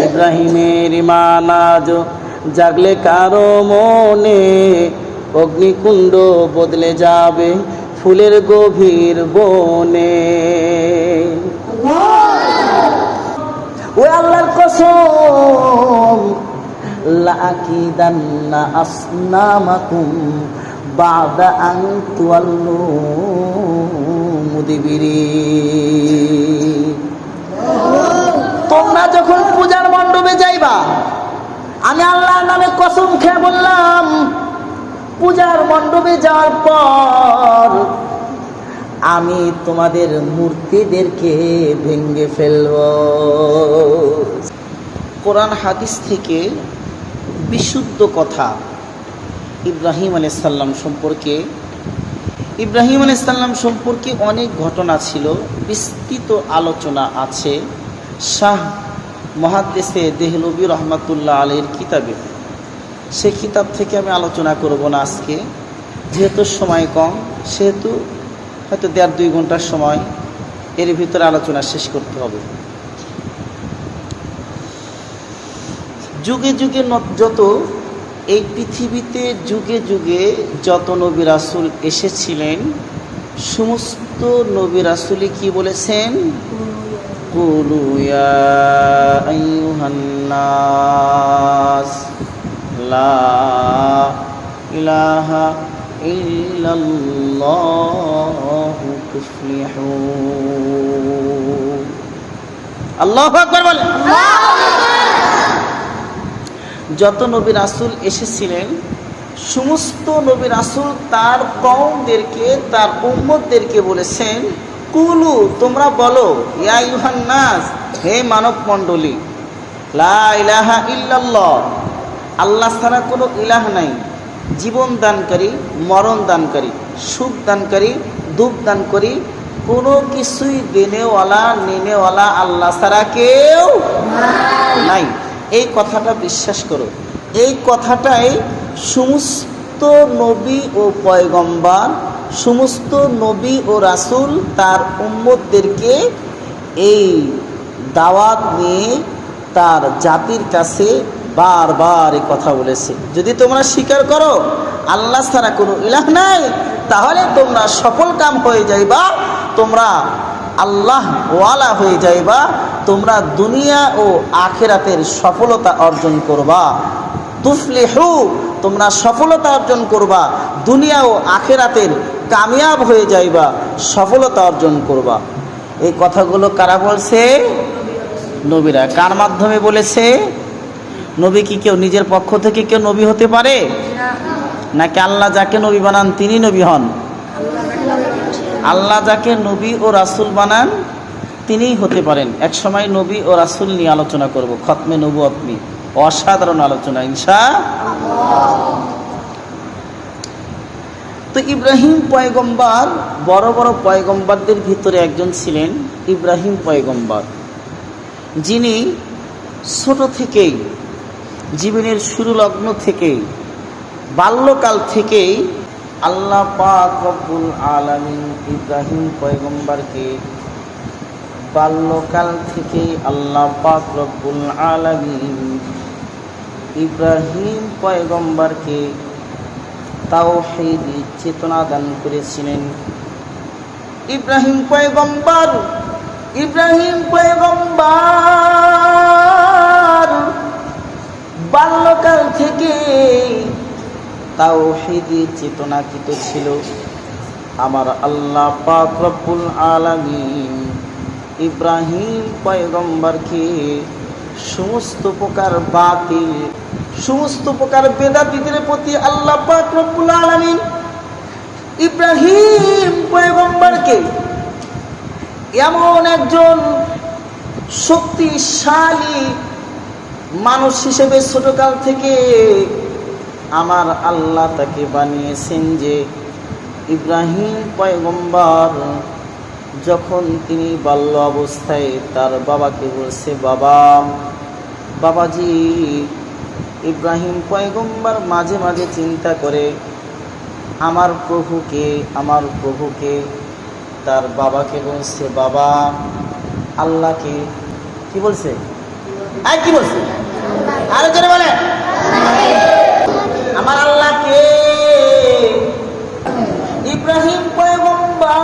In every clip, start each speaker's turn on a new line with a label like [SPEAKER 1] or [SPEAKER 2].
[SPEAKER 1] ইব্রাহিমের ঈমান আজ জাগলে কারো মনে, অগ্নিকুণ্ড বদলে যাবে ফুলের গভীর বনে। ও আল্লাহর কসম, লাকিদান্না আসনামাকুম বাদা আন তুওয়াল্লু মুদবিরিন। তোমরা যখন পূজার মণ্ডপে যাইবা, আমি আল্লাহর নামে কসম খেয়ে বললাম, পূজার মণ্ডপে যাওয়ার পর আমি তোমাদের মূর্তিদেরকে ভেঙে ফেলব। কোরআন হাদিস থেকে বিশুদ্ধ কথা ইব্রাহিম আলাইহিস সালাম সম্পর্কে। ইব্রাহিম আলাইহিস সালাম সম্পর্কে অনেক ঘটনা ছিল, বিস্তৃত আলোচনা আছে শাহ মুহাদ্দিসে দেহলভী রহমাতুল্লাহ আলাইহির কিতাবে। সে কিতাব থেকে আমি আলোচনা করব না আজকে, যেহেতু সময় কম, সেহেতু হয়তো 1.5-2 ঘন্টার সময় এর ভিতরে আলোচনা শেষ করতে হবে। যুগে যুগে যত এই পৃথিবীতে যুগে যুগে যত নবী রাসূল এসেছিলেন, সমস্ত নবী রাসূলই কি বলেছেন? কুলু ইয়া আইয়ুহান নাস লা ইলাহা ইল্লাল্লাহু তুফলিহুন। আল্লাহু আকবার বলেন। যত নবী রাসূল এসেছিলেন, সমস্ত নবী রাসূল তার কওমদেরকে, তার উম্মতদেরকে বলেছেন, কুলু তোমরা বলো, ইয়া আইয়ুহান নাস হে মানব মণ্ডলী, লা ইলাহা ইল্লাল্লাহ আল্লাহ ছাড়া কোনো ইলাহ নাই, জীবন দানকারী, মরণ দানকারী, সুখ দানকারী, দুঃখ দানকারী, কোনো কিছুই দেনেওয়ালা নেনেওয়ালা আল্লাহ ছাড়া কেউ নাই। এই কথাটা বিশ্বাস করো। এই কথাটাই সমস্ত নবী ও পয়গম্বর, সমস্ত নবী ও রাসূল তার উম্মতদেরকে এই দাওয়াত নিয়ে তার জাতির কাছে বারবার এই কথা বলেছে। যদি তোমরা স্বীকার করো আল্লাহ ছাড়া কোনো ইলাহ নাই, তাহলে তোমরা সফল কাম হয়ে যাইবা, তোমরা আল্লাহ ওয়ালা হয়ে যাইবা, তোমরা দুনিয়া ও আখিরাতের সফলতা অর্জন করবা। তুফলিহু তোমরা সফলতা অর্জন করবা, দুনিয়া ও আখিরাতের কামিয়াব হয়ে যাইবা, সফলতা অর্জন করবা। এই কথাগুলো কারা বলছে? নবীরা। কার মাধ্যমে বলেছে? নবী কি কেউ নিজের পক্ষ থেকে কেউ নবী হতে পারে? নাকি আল্লাহ যাকে নবী বানান তিনি নবী হন? আল্লাহ যাকে নবী ও রাসূল বানান তিনিই হতে পারেন। এক সময় নবী ও রাসূল নিয়ে আলোচনা করব, খতমে নবুয়ত নিয়ে, অসাধারণ আলোচনা ইনশাআল্লাহ। তো ইব্রাহিম পয়গম্বর বড় বড় পয়গম্বরদের ভিতরে একজন ছিলেন ইব্রাহিম পয়গম্বর, যিনি ছোট থেকেই, জীবনের শুরু লগ্ন থেকেই, বাল্যকাল থেকেই আল্লাহ পাক রব্বুল আলামিন ইব্রাহিম পয়গম্বরকে বাল্যকাল থেকেই আল্লাহ পাক রব্বুল আলামিন ইব্রাহিম পয়গম্বরকে তাওহীদ চেতনা দান করেছিলেন। ইব্রাহিম পয়গম্বর বাল্যকাল থেকে তাওহীদ চেতনাকৃত ছিল। আমার আল্লাহ পাক রব্বুল আলামিন ইব্রাহিম পয়গম্বরকে সমস্ত প্রকার বাতিল, সমস্ত প্রকার বেদাতীদের প্রতি আল্লাহ পাক রব্বুল আলামিন ইব্রাহিম পয়গম্বরকে এমন একজন শক্তিশালী মানুষ হিসেবে ছোটকাল থেকে আমার আল্লাহ তাকে বানিয়েছেন, যে ইব্রাহিম পয়গম্বর যখন তিনি বাল্য অবস্থায় তার বাবাকে বলছে, বাবাজি। ইব্রাহিম পয়গম্বর মাঝে মাঝে চিন্তা করে আমার প্রভুকে তার বাবাকে বলছে, বাবা। আল্লাহকে কি বলছে? আর কি বলছে? আরো জোরে বলে, আমার আল্লাহকে। ইব্রাহিম পয়গম্বর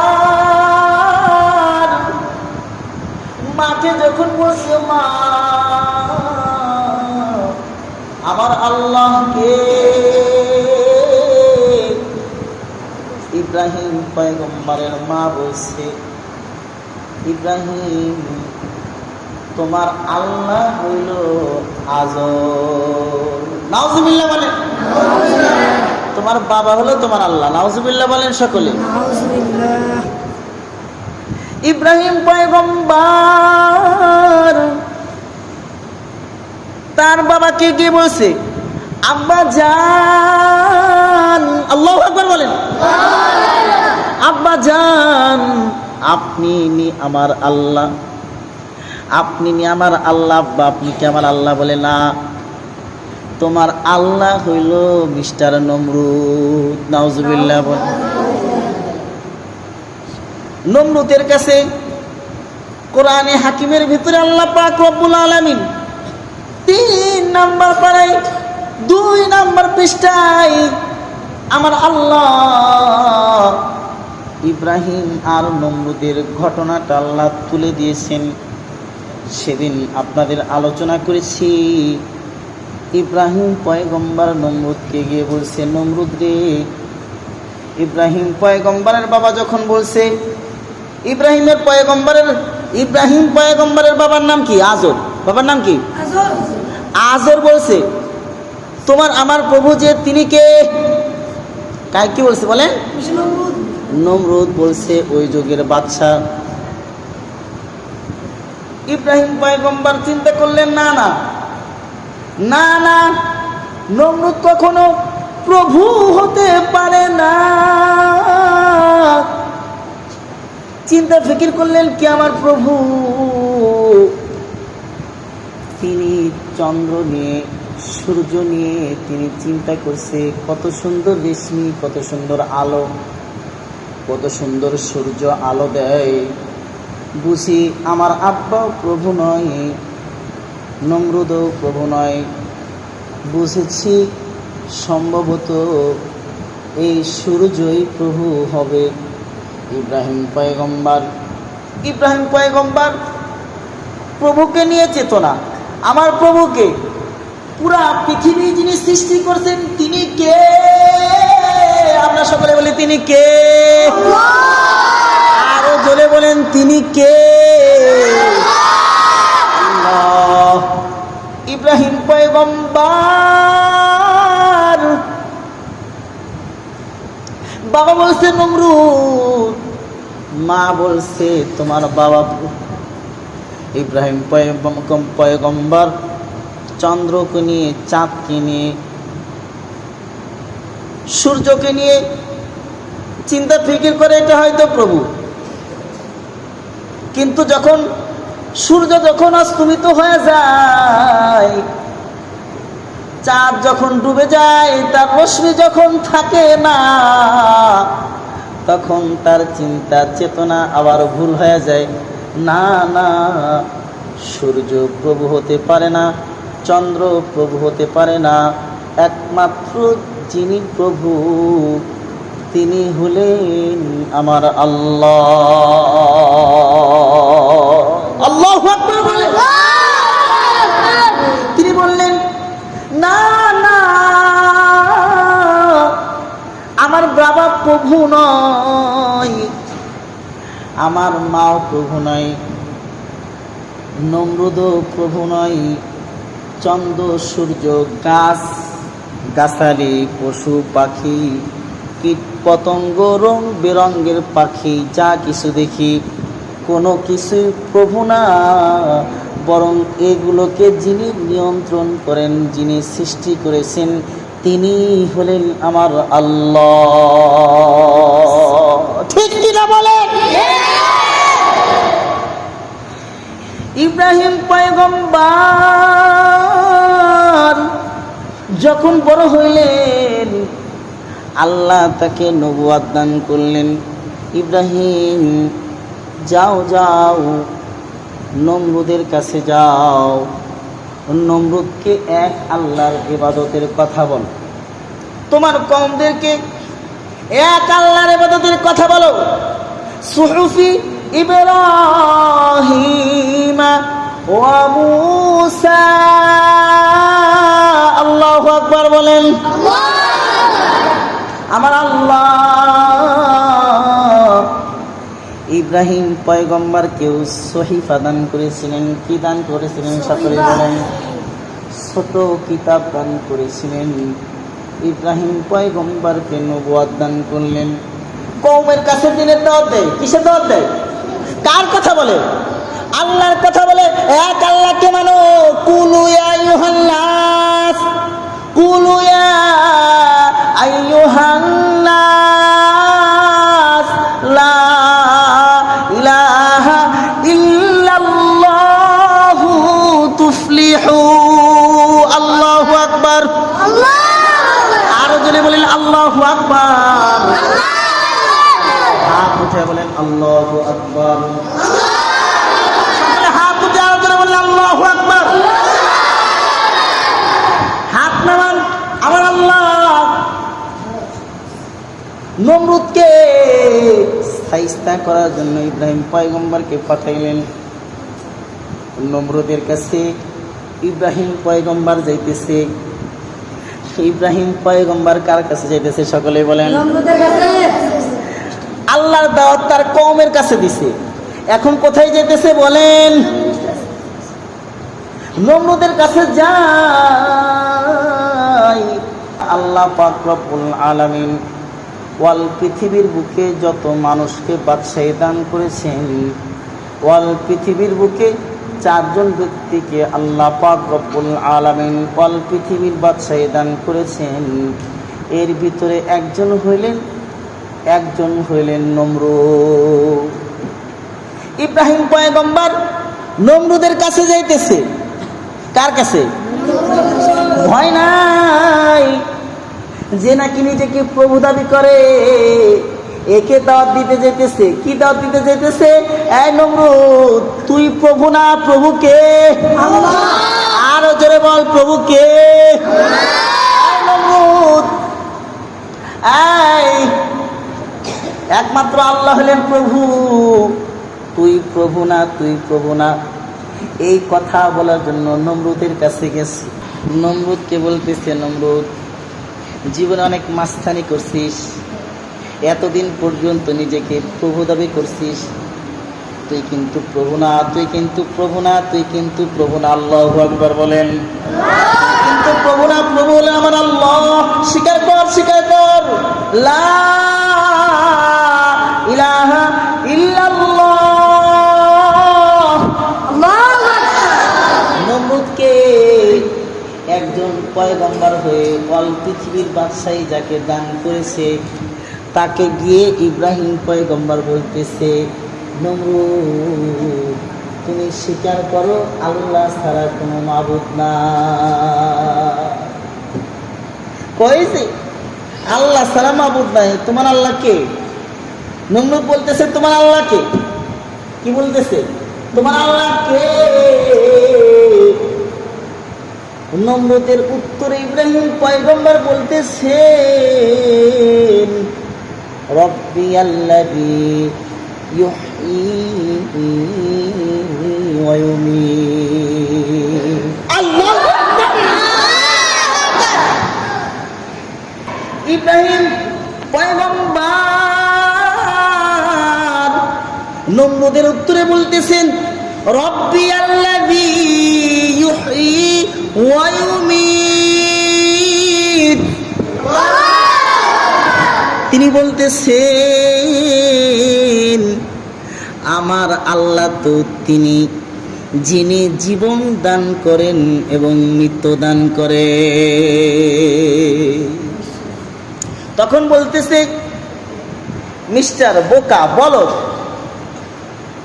[SPEAKER 1] মাকে যখন বলছে, মা আমার আল্লাহকে, ইব্রাহিম পয়গম্বরের মা বলছে, ইব্রাহিম তোমার আল্লাহ হইল আজর। নাউজুবিল্লাহ বলেন। তোমার বাবা হলো তোমার আল্লাহ। নাউজুবিল্লাহ বলেন সকলে। ইব্রাহিম পয়গম্বর তার বাবাকে গিয়ে বলছে, আব্বা জান, আল্লাহু আকবার বলেন, আব্বা জান আপনি নি আমার আল্লাহ, আপনি নি আমার আল্লাহ। আব্বা আপনি কি আমার আল্লাহ? বলে না, তোমার আল্লাহ হইল মিস্টার নমরুদ। নাউজুবিল্লাহ বলেন। নমরুদের কাছে কোরআনে হাকিমের ভিতরে আল্লাহ পাক রব্বুল আলামিন 3 নাম্বার পারায় 2 নাম্বার পৃষ্ঠায় আমার আল্লাহ ইব্রাহিম আর নমরুদের ঘটনাটা আল্লাহ তুলে দিয়েছেন। সেদিন আপনাদের আলোচনা করেছি, ইব্রাহিম পয়গম্বর নমরুদকে গিয়ে বলছে, নমরুদ রে, ইব্রাহিম পয়গম্বরের বাবা যখন বলছে, ইব্রাহিম পয়গম্বরের বাবার নাম কি? আজর। বাবার নাম কি? আজর বলছে, তোমার আমার প্রভু যে তিনি কে? কায় কি বলছে বলেন? নমরুদ বলছে ওই যুগের বাদশা। ইব্রাহিম পয়গম্বর চিন্তা করলেন, না না না না, নমরুদ কখনো প্রভু হতে পারে না। চিন্তা ফিকির করলেন, কি আমার প্রভু? তিনি চন্দ্র নিয়ে, সূর্য নিয়ে তিনি চিন্তা করছে, কত সুন্দর রশ্মি, কত সুন্দর আলো, কত সুন্দর সূর্য আলো দেয়। বুঝি আমার আব্বাও প্রভু নয়, নমরুদও প্রভু নয়। বুঝেছি সম্ভবত এই সূর্যই প্রভু হবে। ইব্রাহিম পয়গম্বর প্রভুকে নিয়ে চেতনা, আমার প্রভুকে, পুরা পৃথিবী যিনি সৃষ্টি করছেন তিনি কে? আমরা সকলে বলি তিনি কে? আরো জোরে বলেন, তিনি কে? আল্লাহ। ইব্রাহিম পয়গম্বর বাবা বলছে নমরুদ, মা বলছে তোমার বাবা। ইব্রাহিম পয়গম্বর চন্দ্রকে নিয়ে, চাঁদকে নিয়ে, সূর্যকে নিয়ে চিন্তা ফিকির করে, এটা হয়তো প্রভু। কিন্তু যখন সূর্য যখন অস্তমিত হয়ে যায়, চাঁদ যখন ডুবে যায়, তার রশ্মি যখন থাকে না, তখন তার চিন্তা চেতনা আবার ভুল হয়ে যায়। না না, সূর্য প্রভু হতে পারে না, চন্দ্র প্রভু হতে পারে না, একমাত্র যিনি প্রভু তিনি হলেন আমার আল্লাহ। আল্লাহু আকবার বলেন। তিনি বললেন, না না, আমার বাবা প্রভু নয়, আমার মাও প্রভু নয়, নমরুদও প্রভু নয়, চন্দ্র সূর্য, গাছ গাছালি, পশু পাখি, কীট পতঙ্গ, রং বেরঙ্গের পাখি, যা কিছু দেখি কোনো কিছুই প্রভু না, বরং এগুলোকে যিনি নিয়ন্ত্রণ করেন, যিনি সৃষ্টি করেছেন তিনি হলেন আমার আল্লাহ। ঠিক কিনা বলেন? ইব্রাহিম পয়গম্বর যখন বড় হইলেন, আল্লাহ তাকে নবুয়ত দান করলেন। ইব্রাহিম যাও যাও, নমরুদের কাছে যাও, নমরুদকে এক আল্লাহর ইবাদতের কথা বল, তোমার কওমদেরকে এক আল্লাহর ইবাদতের কথা বলো। সুহুফি ইব্রাহিম ওয়া মূসা, আল্লাহু আকবার বলেন। আমার আল্লাহ ইব্রাহিম পয়গম্বরকেও সহিফা দান করেছিলেন। কি দান করেছিলেন? সকলে বলেন। ছোট কিতাব দান করেছিলেন। ইব্রাহিম পয়গম্বরকে নবুয়ত দান করলেন। কওমের কাছে দিনের দাওয়াত দেয়। কিসের দাওয়াত দেয়? কার কথা বলে? আল্লাহর কথা বলে। এক আল্লাহকে মানো। কুলু ইয়া আইয়ুহান নাস, কুলু ইয়া আইয়ুহান নাস, লা ইলাহা ইল্লাল্লাহু তুফলিহু। আল্লাহু আকবার। আরো জোরে বলেন আল্লাহু আকবার। হাত উঠে বলেন আল্লাহু আকবার। সকলে হাত উঠে আরো জোরে বলেন আল্লাহু আকবার। হাত নামান। আমার আল্লাহ নমরুদকে শায়েস্তা করার জন্য ইব্রাহিম পয়গম্বরকে পাঠাইলেন। নমরুদের কাছে ইব্রাহিম পয়গম্বর যাইতেছে। ইব্রাহিম পয়গম্বর কার কাছে যাইতেছে? সকলে বলেন। আল্লাহর দাওয়াত তার কওমের কাছে দিছে। এখন কোথায় যাইতেছে বলেন? নমরুদের কাছে যায়। আল্লাহ পাক রব্বুল আলামিন ওয়াল পৃথিবীর বুকে যত মানুষকে বাদশাহী দান করেছেন, ওয়াল পৃথিবীর বুকে চারজন ব্যক্তিকে আল্লাহ পাক রব্বুল আলামিন ওয়াল পৃথিবীর বাদশাহী দান করেছেন। এর ভিতরে একজন হইলেন নমরুদ। ইব্রাহিম পয়গম্বর নমরুদের কাছে যাইতেছে। কার কাছে? ভয় নাই, যে নাকি নিজেকে প্রভু দাবি করে, একে দাওয়াত দিতে যেতেছে। কি দাওয়াত দিতে যেতেছে? এই নমরুদ, তুই প্রভু না, প্রভু কে? আল্লাহ। আরো জোরে বল, প্রভু কে? এই নমরুদ, এই একমাত্র আল্লাহ হলেন প্রভু, তুই প্রভু না, তুই প্রভু না। এই কথা বলার জন্য নমরুদের কাছে গেছে। নমরুদকে বলতেছে, নমরুদ, জীবনে অনেক মাস্তানি করছিস, এতদিন পর্যন্ত নিজেকে প্রভু দাবি করছিস, তুই কিন্তু প্রভু না, তুই কিন্তু প্রভু না, তুই কিন্তু প্রভু না। আল্লাহু আকবার বলেন। কিন্তু প্রভু না, প্রভু হলেন আমার আল্লাহ। স্বীকার কর, স্বীকার কর। লা ইলাহা ইল্লাল্লাহ। নমরুদকে একজন পয়গম্বর হয়ে অল পৃথিবীর বাদশাহী যাকে দান করেছে, তাকে গিয়ে ইব্রাহিম পয়গম্বর বলতেছে, নমরুদ, তুমি স্বীকার করো আল্লাহ ছাড়া কোনো মাবুদ না। কইছে আল্লাহ ছাড়া মাবুদ নাই। তোমার আল্লাহ কে? নমরুদ বলতেছে, তোমার আল্লাহ কে? কি বলতেছে? তোমার আল্লাহ কে? নমরুদের উত্তরে ইব্রাহিম পয়গম্বর বলতেছেন, রব্বি আল্লাযী ইউহয়ী ওয়া ইউমীত। আল্লাহু আকবার। ইব্রাহিম পয়গম্বর নমরুদের উত্তরে বলতেছেন, রব্বি আল্লাযী ইউহয়ী ওয়া ইউমীত। তিনি বলতেছেন, আমার আল্লাহ তো তিনি যিনি জীবন দান করেন এবং মৃত্যু দান করে। তখন বলতেছে, মিস্টার বোকা, বলদ।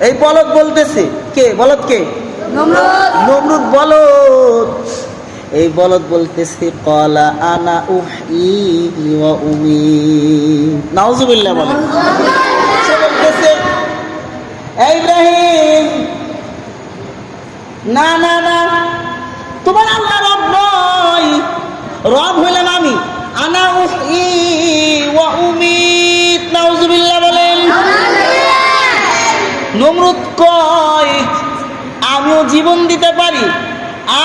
[SPEAKER 1] এই বলদ বলতেছে, কে বলদ? কে? নমরুদ বলদ। এই বলদ বলতেছে, ক্বালা আনা উহয়ী ওয়া উমীত। নাউযুবিল্লাহ বলেন। সে বলতেছে, ইব্রাহিম, না না না, তোমার আল্লাহ রব নয়, রব হইলাম আমি। আনা উহয়ী ওয়া উমীত। নাউযুবিল্লাহ বলেন। নমরুদ কয় আমিও জীবন দিতে পারি,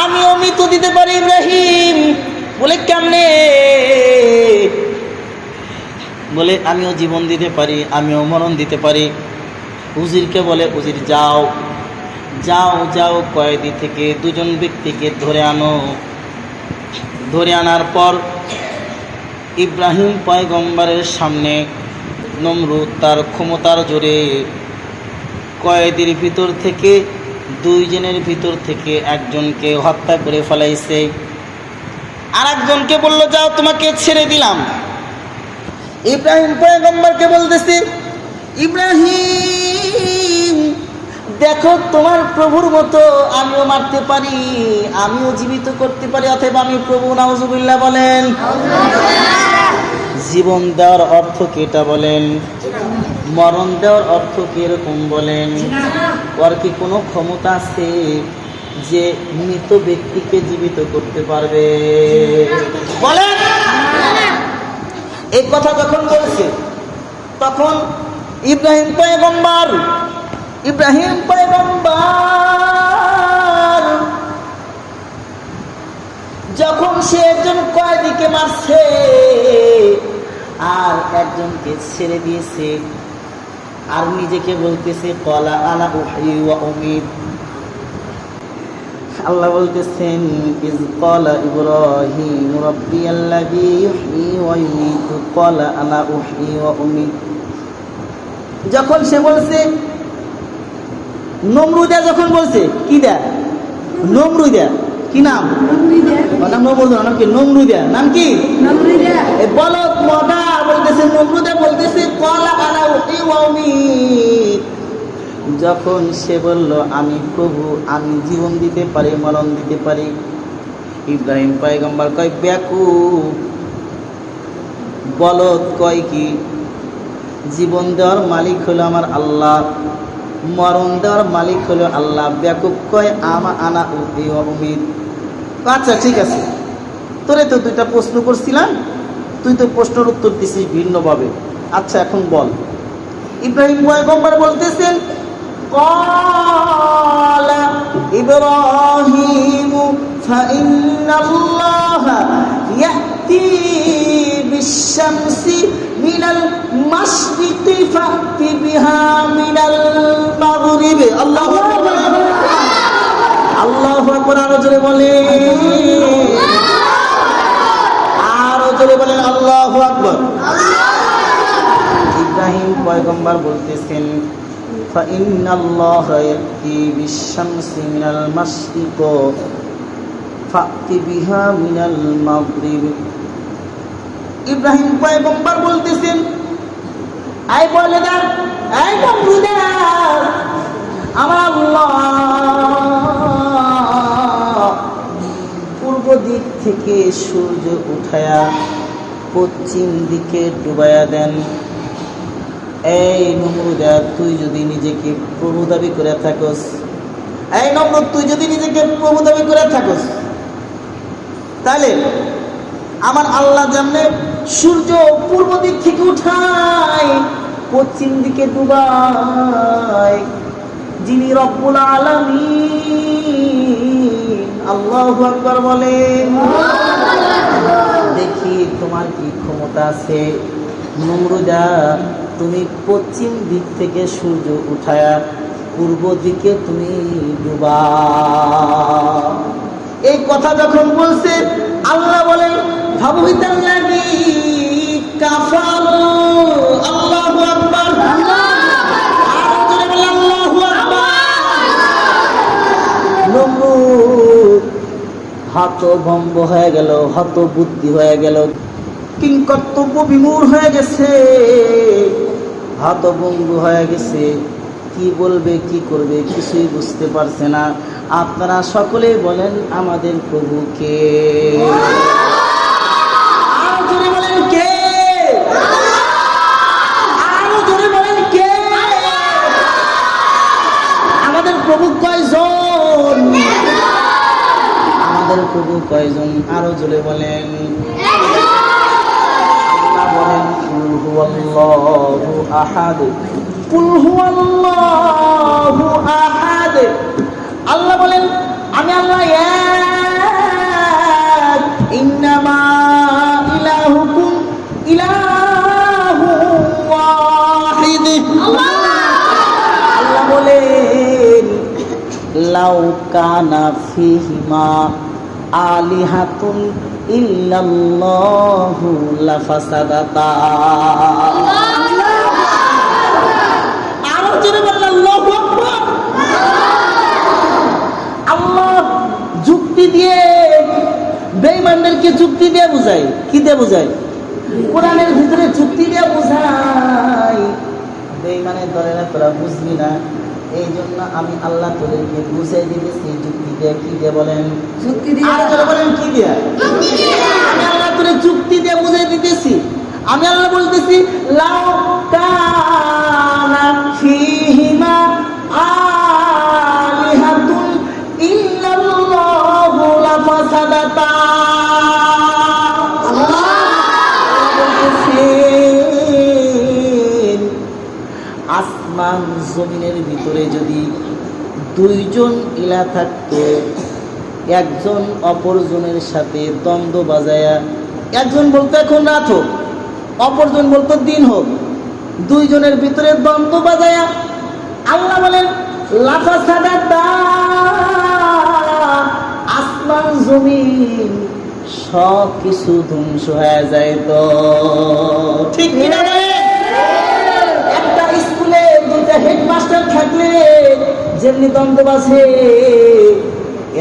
[SPEAKER 1] আমিও মৃত্যু দিতে পারি। ইব্রাহিম বলে কেমনে? বলে আমিও জীবন দিতে পারি, আমিও মরণ দিতে পারি। উজিরকে বলে, উজির যাও যাও যাও, কয়েদি থেকে দুজন ব্যক্তিকে ধরে আনো। ধরে আনার পর ইব্রাহিম পয়গম্বরের সামনে নমরুদ তার ক্ষমতার জোরে কয়েদির ভিতর থেকে, দুইজনের ভিতর থেকে একজনকে হত্যা করে ফেলাইছে। আর একজনকে বলল যাও তোমাকে ছেড়ে দিলাম। ইব্রাহিম পয়গম্বরকে বলতেছে, ইব্রাহিম দেখো তোমার প্রভুর মতো আমিও মারতে পারি, আমিও জীবিত করতে পারি, অথবা আমি প্রভু। নাউযুবিল্লাহ বলেন। জীবন দেওয়ার অর্থ কি এটা বলেন? মরণ দেওয়ার অর্থ কি এরকম বলেন? ওর কি কোনো ক্ষমতা আছে যে মৃত ব্যক্তিকে জীবিত করতে পারবে? বলেন। এই কথা যখন বলছে তখন ইব্রাহিম পয়গম্বর যখন সে একজন কয়েদিকে মারছে আর একজনকে ছেড়ে দিয়েছে, আর নিজেকে বলতেছে ক্বালা আনা উহয়ী ওয়া উমীত। আল্লাহ বলতেছেন ইয ক্বালা ইব্রাহিম রাব্বিয়াল্লাযী ইউহয়ী ওয়া ইউমীতু ক্বালা আনা উহয়ী ওয়া উমীত। যখন সে বলছে, নমরুদা যখন বলছে, কি দা নমরুদা, কি নাম? নাম নমরুদা, নাম কি? নমরুদা। নাম কি? বলত মদা বলতেছে, নমরুদা বলতেছে ক্বালা আনা উহয়ী ওয়া উমীত। যখন সে বলল আমি প্রভু, আমি জীবন দিতে পারি, মরণ দিতে পারি, ইব্রাহিম পয়গম্বর কয় বেকুব। বলত কয় কি? জীবন দেওয়ার মালিক হলো আমার আল্লাহ, মরণ দেওয়ার মালিক হলো আল্লাহ। বেকুব কয় আনা উহয়ী ওয়া উমীত। আচ্ছা ঠিক আছে, তোরে তো দুইটা প্রশ্ন করছিলাম, তুই তো প্রশ্নের উত্তর দিছিস ভিন্নভাবে। আচ্ছা এখন বল। ইব্রাহিম পয়গম্বর বলতেছেন ক্বালা ইব্রাহিম ফাইন্নাল্লাহা ইয়াতি বিশ-শামসি মিনাল মাশরিকি ফাতি বিহা মিনাল মাগরিবি। আল্লাহু আকবার। আল্লাহু আকবার। আরো জোরে বলেন, আরো জোরে বলেন আল্লাহু আকবার। ইব্রাহিম পয়গম্বর বলতেছেন ফাইন্নাল্লাহা ইয়াতি বিশ-শামসি মিনাল মাশরিকি ফাতি বিহা মিনাল মাগরিবি। ইব্রাহিম পয়গম্বর বলতেছেন, আই বলে দেন, আই নমরুদা, আমার আল্লাহ পূর্ব দিক থেকে সূর্য উঠায়া পশ্চিম দিকে ডুবাইয়া দেন। এই নমরুদা, তুই যদি নিজেকে প্রভু দাবি করে থাকস, এই নমরুদ তুই যদি নিজেকে প্রভু দাবি করে থাকস, তাহলে আমার আল্লাহ যেমনে সূর্য পূর্ব দিক থেকে উঠায় পশ্চিম দিকে ডুবায়, যিনি রব্বুল আলামিন, আল্লাহু আকবার বলেন। দেখি তোমার কি ক্ষমতা আছে। নমরুদা, তুমি পশ্চিম দিক থেকে সূর্য উঠায়া পূর্ব দিকে তুমি ডুবা। এই কথা যখন বলছে আল্লাহ বলেন ফাবহিতাল্লাযী কাফারু। আল্লাহু আকবার। আল্লাহু আকবার। নমরুদ হতভম্ব হয়ে গেল, হতবুদ্ধি হয়ে গেল, কিংকর্তব্য বিমূঢ় হয়ে গেছে, হতভম্ব হয়ে গেছে। কি বলবে, কি করবে কিছুই বুঝতে পারছে না। আপনারা সকলেই বলেন আমাদের প্রভু কে? আরো জোরে বলেন কে? আরো জোরে বলেন কে? আমাদের প্রভু কয়জন? আমাদের তবু কয়জন? আরো জোরে বলেন। আল্লাহ বলেন কুল হুয়াল্লাহু আহাদ, কুল হুয়াল্লাহু আহাদ। আল্লাহ বলেন আমি আল্লাহ এক, ইন্নামা ইলাহুকুম ইলাহুন ওয়াহিদ। আল্লাহ বলেন লাউ কানা ফিহিমা আলিহাতুন ইল্লাল্লাহু লাফাসাদাতা। আরো জোরে বলেন আল্লাহু আকবার। আল্লাহ যুক্তি দিয়ে বেঈমানদেরকে যুক্তি দিয়ে বোঝায়। কি দিয়ে বোঝায়? কোরআনের ভিতরে যুক্তি দিয়ে বোঝায়। বেঈমানের দলে না, তোরা বুঝবি না, এই জন্য আমি আল্লাহ তোদেরকে বুঝাই দিতেছি যুক্তি দিয়ে। কি দিয়ে বলেন? যুক্তি দিয়ে। আর যারা বলেন কি দিয়ে? আমি আল্লাহ তোদের যুক্তি দিয়ে বুঝাই দিতেছি। আমি আল্লাহ বলতেছি লাউ কানা ফিহিমা আলিহাতুন ইল্লাল্লাহু লাফাসাদাতা। আসমান জমিনের ভিতরে যদি দুইজন ইলা থাকতো, একজন অপরজনের সাথে দ্বন্দ্ব বাজায়া, একজন বলতো এখন রাত হোক, অপরজন বলতো দিন হোক, দুইজনের ভিতরে দ্বন্দ্ব বাজায়া, আল্লাহ বলেন লাফাসাদাতা, আসমান জমিন সব কিছু ধ্বংস হয়ে যায়। তো ঠিক কিনা? একটা স্কুলে দুইটা হেডমাস্টার থাকলে যেমনি দ্বন্দ্ব বাজে,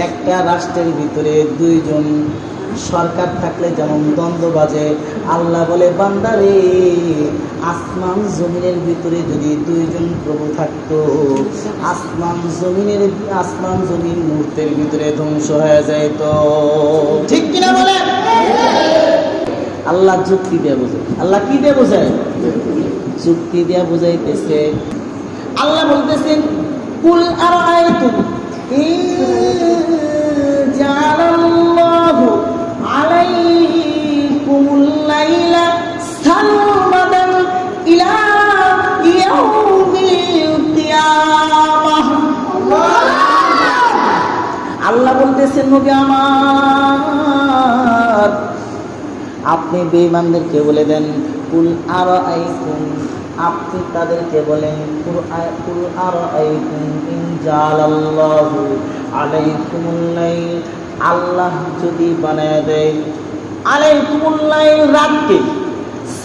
[SPEAKER 1] একটা রাষ্ট্রের ভিতরে দুইজন সরকার থাকলে যেমন দ্বন্দ্ব বাজে। আল্লাহ বলে বান্দারে, আসমান জমিনের ভিতরে যদি দুইজন প্রভু থাকতো, আসমান জমিন মুহূর্তের ভিতরে ধ্বংস হয়ে যায়। তো ঠিক কিনা বলে? আল্লাহ যুক্তি দিয়ে বোঝায়। আল্লাহ কি দিয়ে বোঝায়? যুক্তি দিয়ে বুঝাইতেছে। আল্লাহ বলতেছেন কুল আরাআইতুম ইন জাআলাল্লাহু আলাইকুমুল লাইলা সারমাদান ইলা ইয়াউমিল কিয়ামাহ। আল্লাহ বলতেছেন নবী আমার, আপনি বেঈমানদেরকে বলে দেন কুল আরাআইতুম, আপনি তাদেরকে বলেন কুল আরাআইতুম ইন জাআলাল্লাহু আলাইকুমুল লাইল, আল্লাহ যদি বানায় দেয় আলাইকুমুল লাইল, রাতকে,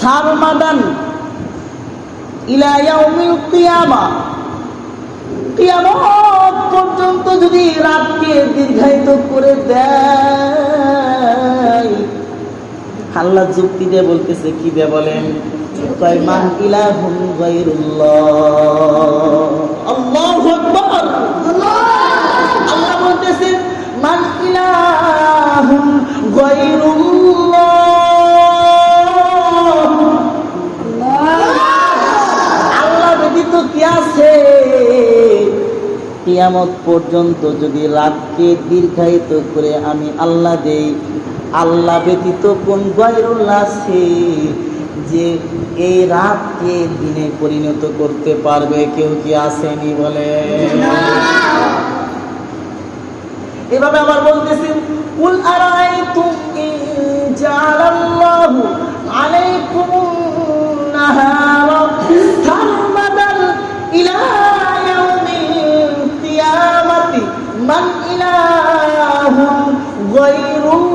[SPEAKER 1] সারমাদান ইলা ইয়াউমিল কিয়ামা, কিয়ামত পর্যন্ত যদি রাতকে দীর্ঘায়িত করে দেয়। আল্লাহ যুক্তি দিয়ে বলতেছে। কি দিয়ে বলেন? কয় মান ইলাহুন গায়রুল্লাহ। আল্লাহু আকবার। আল্লাহ বলতেছেন মান ইলাহুন গায়রুল্লাহ, আল্লাহ ব্যতীত কি আছে? কিয়ামত পর্যন্ত যদি রাতকে দীর্ঘায়িত করে আমি আল্লাহ দেই, আল্লাহ ব্যতীত কোন গায়রুল্লাহ আছে যে এই রাতকে দিনে পরিণত করতে পারবে? কেউ কি আসেনি? বলে এভাবে আবার বলতেছেন কুল আরাআইতুম ইন জাআলাল্লাহু আলাইকুমুন নাহারা সারমাদান ইলা ইয়াউমিল কিয়ামাতি মান ইলাহুন গায়রুল্লাহ।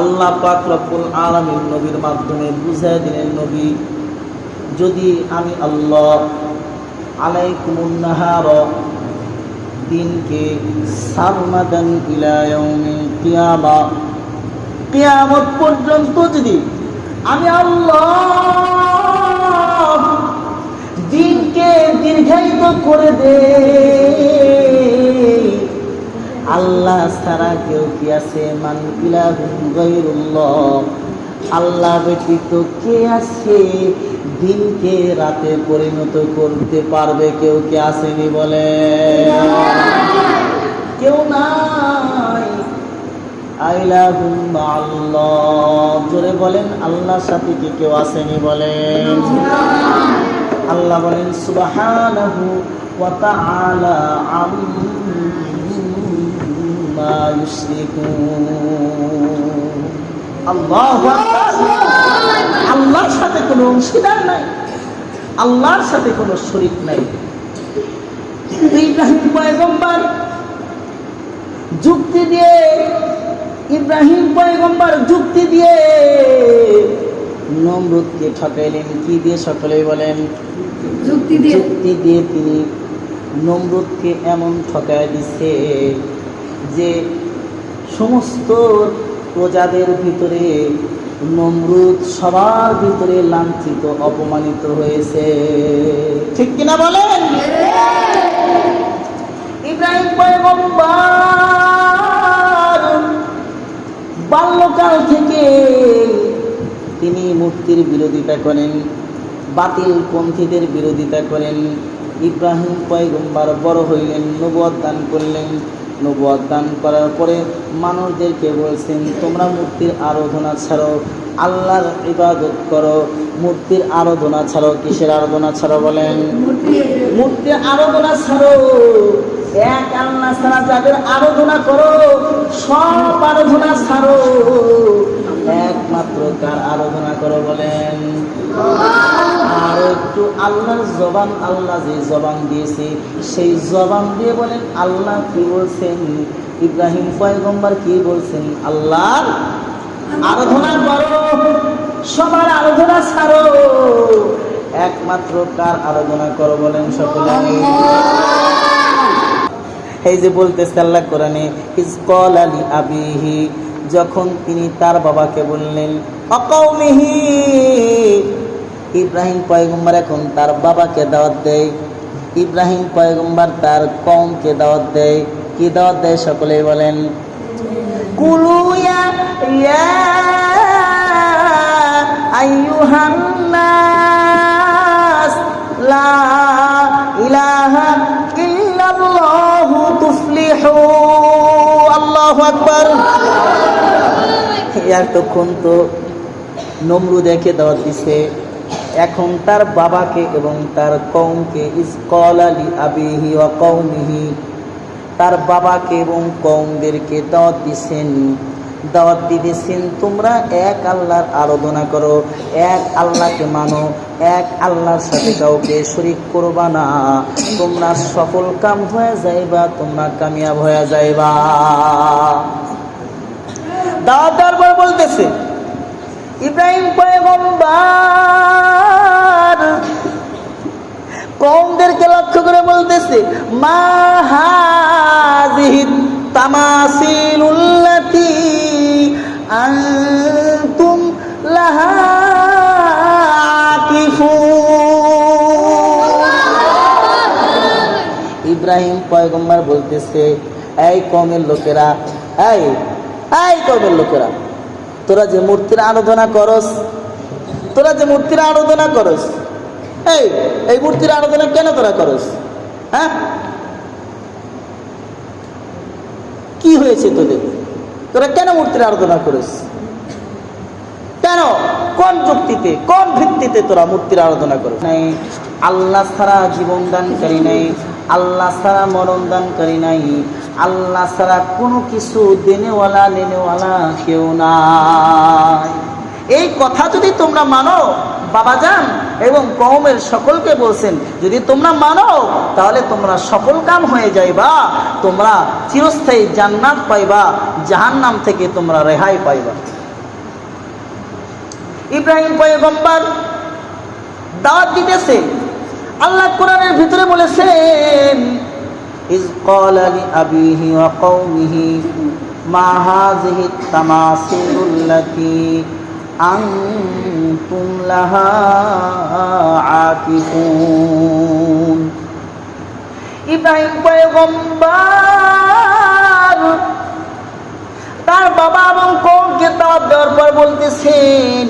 [SPEAKER 1] আল্লাহ পাক রব্বুল আলামিন নবীর মাধ্যমে বুঝায় দিলেন, নবী যদি আমি আল্লাহ আলাইকুমুন নাহার, দিনকে, সারমাদান ইলা ইয়াউমিল কিয়ামা, কিয়ামত পর্যন্ত যদি আমি আল্লাহ দিনকে দীর্ঘায়িত করে দেই, আল্লাহ ছাড়া কেউ কি আছে? মান ইলাহুন গায়রুল্লাহ, আল্লাহ ব্যতীত কে আছে দিনকে রাতে পরিণত করতে পারবে কেউ কি আসেনি বলে? কেউ নাই। আইলাহুম আল্লাহ, জোরে বলেন আল্লাহর সাথে কি কেউ আসেনি বলেন? আল্লাহ বলেন সুবহানাহু ওয়া তাআলা আম্মা ইউশরিকুন। আল্লাহু আকবার। আল্লাহর সাথে কোনো অংশীদার নাই, আল্লাহর সাথে কোনো শরীক নাই। ইব্রাহিম পয়গম্বর যুক্তি দিয়ে, ইব্রাহিম পয়গম্বর যুক্তি দিয়ে নমরুদকে ঠকাইলেন। কি দিয়ে সকলেই বলেন? যুক্তি দিয়ে। যুক্তি দিয়ে তিনি নমরুদকে এমন ঠকাই দিচ্ছে যে সমস্ত প্রজাদের ভিতরে নমরুদ সবার ভিতরে লাঞ্ছিত অপমানিত হয়েছে। ঠিক কিনা বলেন? ইব্রাহিম পয়গম্বর বাল্যকাল থেকে তিনি মূর্তির বিরোধিতা করেন, বাতিল পন্থীদের বিরোধিতা করেন। ইব্রাহিম পয়গম্বর বড় হইলেন, নবুয়ত দান করলেন। নবুয়ত দান করার পরে মানুষদেরকে বলছেন তোমরা মূর্তির আরাধনা ছাড়ো, আল্লাহর ইবাদত করো। মূর্তির আরাধনা ছাড়ো। কিসের আরাধনা ছাড়ো বলেন? মূর্তির আরাধনা ছাড়ো। এক আল্লাহ ছাড়া যাদের আরাধনা করো সব আরাধনা ছাড়ো, একমাত্র কার আরাধনা করো বলেন? আর একটু আল্লাহর জবান, আল্লাহ যে জবান দিয়েছে সেই জবান দিয়ে বলেন আল্লাহ কি বলছেন? ইব্রাহিম পয়গম্বর কি বলছেন? আল্লাহর আরাধনা করো, সবার আরাধনা ছাড়ো, একমাত্র কার আরাধনা করো বলেন সকলে? এই যে বলতেছে আল্লাহ কোরআনে, ইজ ক্বালা লি আবিহি, যখন তিনি তার বাবাকে বললেন, অকৌমিহি, ইব্রাহিম পয়গম্বর এখন তার বাবাকে দাওয়াত দেয়। ইব্রাহিম পয়গম্বর তার কওমকে দাওয়াত দেয়। কি দাওয়াত দেয় সকলেই বলেন? কুলু ইয়া আইয়ুহান নাস লা ইলাহা ইল্লাল্লাহু তুফলিহু। আল্লাহু আকবার। এতক্ষণ তো নমরুদকে দাওয়াত দিছে, এখন তার বাবাকে এবং তার কওমকে, ইজ ক্বালা লি আবিহি ওয়া কওমিহি, তার বাবাকে এবং কওমদেরকে দাওয়াত দিছেন। দাওয়াত দিয়েছেন তোমরা এক আল্লাহর আরাধনা করো, এক আল্লাহকে মানো, এক আল্লাহর সাথে কাউকে শরীক করবা না, তোমরা সফল কাম হয়ে যাইবা, তোমরা কামিয়াব হয়ে যাইবা। দাওয়াত দেওয়ার পর বলতেছে ইব্রাহিম পয়গম্বর কওমদেরকে লক্ষ্য করে বলতেছে, মা হাযিহি তামাসিলুল্লাতী আনতুম লাহা আকিফুন। ইব্রাহিম পয়গম্বর বলতেছে, এই কওমের লোকেরা, এই কওমের লোকেরা, তোরা যে মূর্তির আরাধনা করস, তোরা যে মূর্তির আরাধনা করস, এই মূর্তির আরাধনা কেন তোরা করস? হ্যাঁ, কি হয়েছে তোদের? তোরা কেন মূর্তির আরাধনা করিস? কেন, কোন যুক্তিতে, কোন ভিত্তিতে তোরা মূর্তির আরাধনা করিস? নাই, আল্লাহ ছাড়া জীবন দানকারী নাই, আল্লাহ ছাড়া মরণ দানকারী নাই, আল্লাহ ছাড়া কোনো কিছু দেনেওয়ালা নেনেওয়ালা কেউ নাই। এই কথা যদি তোমরা মানো বাবাজান এবং কওমের সকলকে বলছেন, যদি তোমরা মানো তাহলে তোমরা সফল কাম হয়ে যাইবা, তোমরা চিরস্থায়ী জান্নাত পাইবা, জাহান্নাম থেকে তোমরা রেহাই পাইবা। ইব্রাহিম পয়গম্বর দাওয়াত দিতেছে। আল্লাহ কোরআনের ভিতরে বলেছেন, ইজ ক্বালা লি আবিহি ওয়া কওমিহি মা হাযিহি তামাসিলুল্লাতী আনতুম লাহা আকিফুন। ইব্রাহিম পয়গম্বর তার বাবা এবং কওমকে দাওয়াত দেওয়ার পর বলতেছেন,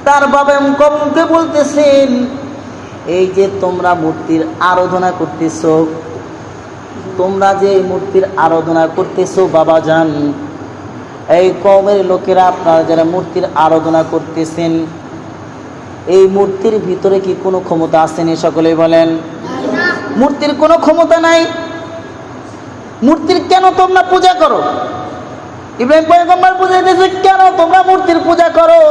[SPEAKER 1] তার বাবা এবং কওমকে বলতেছেন, এই যে তোমরা মূর্তির আরাধনা করতেছো, তোমরা যে মূর্তির আরাধনা করতেছো বাবাজান, এই কওমের লোকেরা আপনারা যারা মূর্তির আরাধনা করতেছেন, এই মূর্তির ভিতরে কি কোনো ক্ষমতা আসেনি? সকলেই বলেন। মূর্তির কোনো ক্ষমতা নাই। মূর্তির কেন তোমরা পূজা করো? ইব্রাহিম পয়গম্বর বুঝাইতেছে, কেন তোমরা মূর্তির পূজা করো?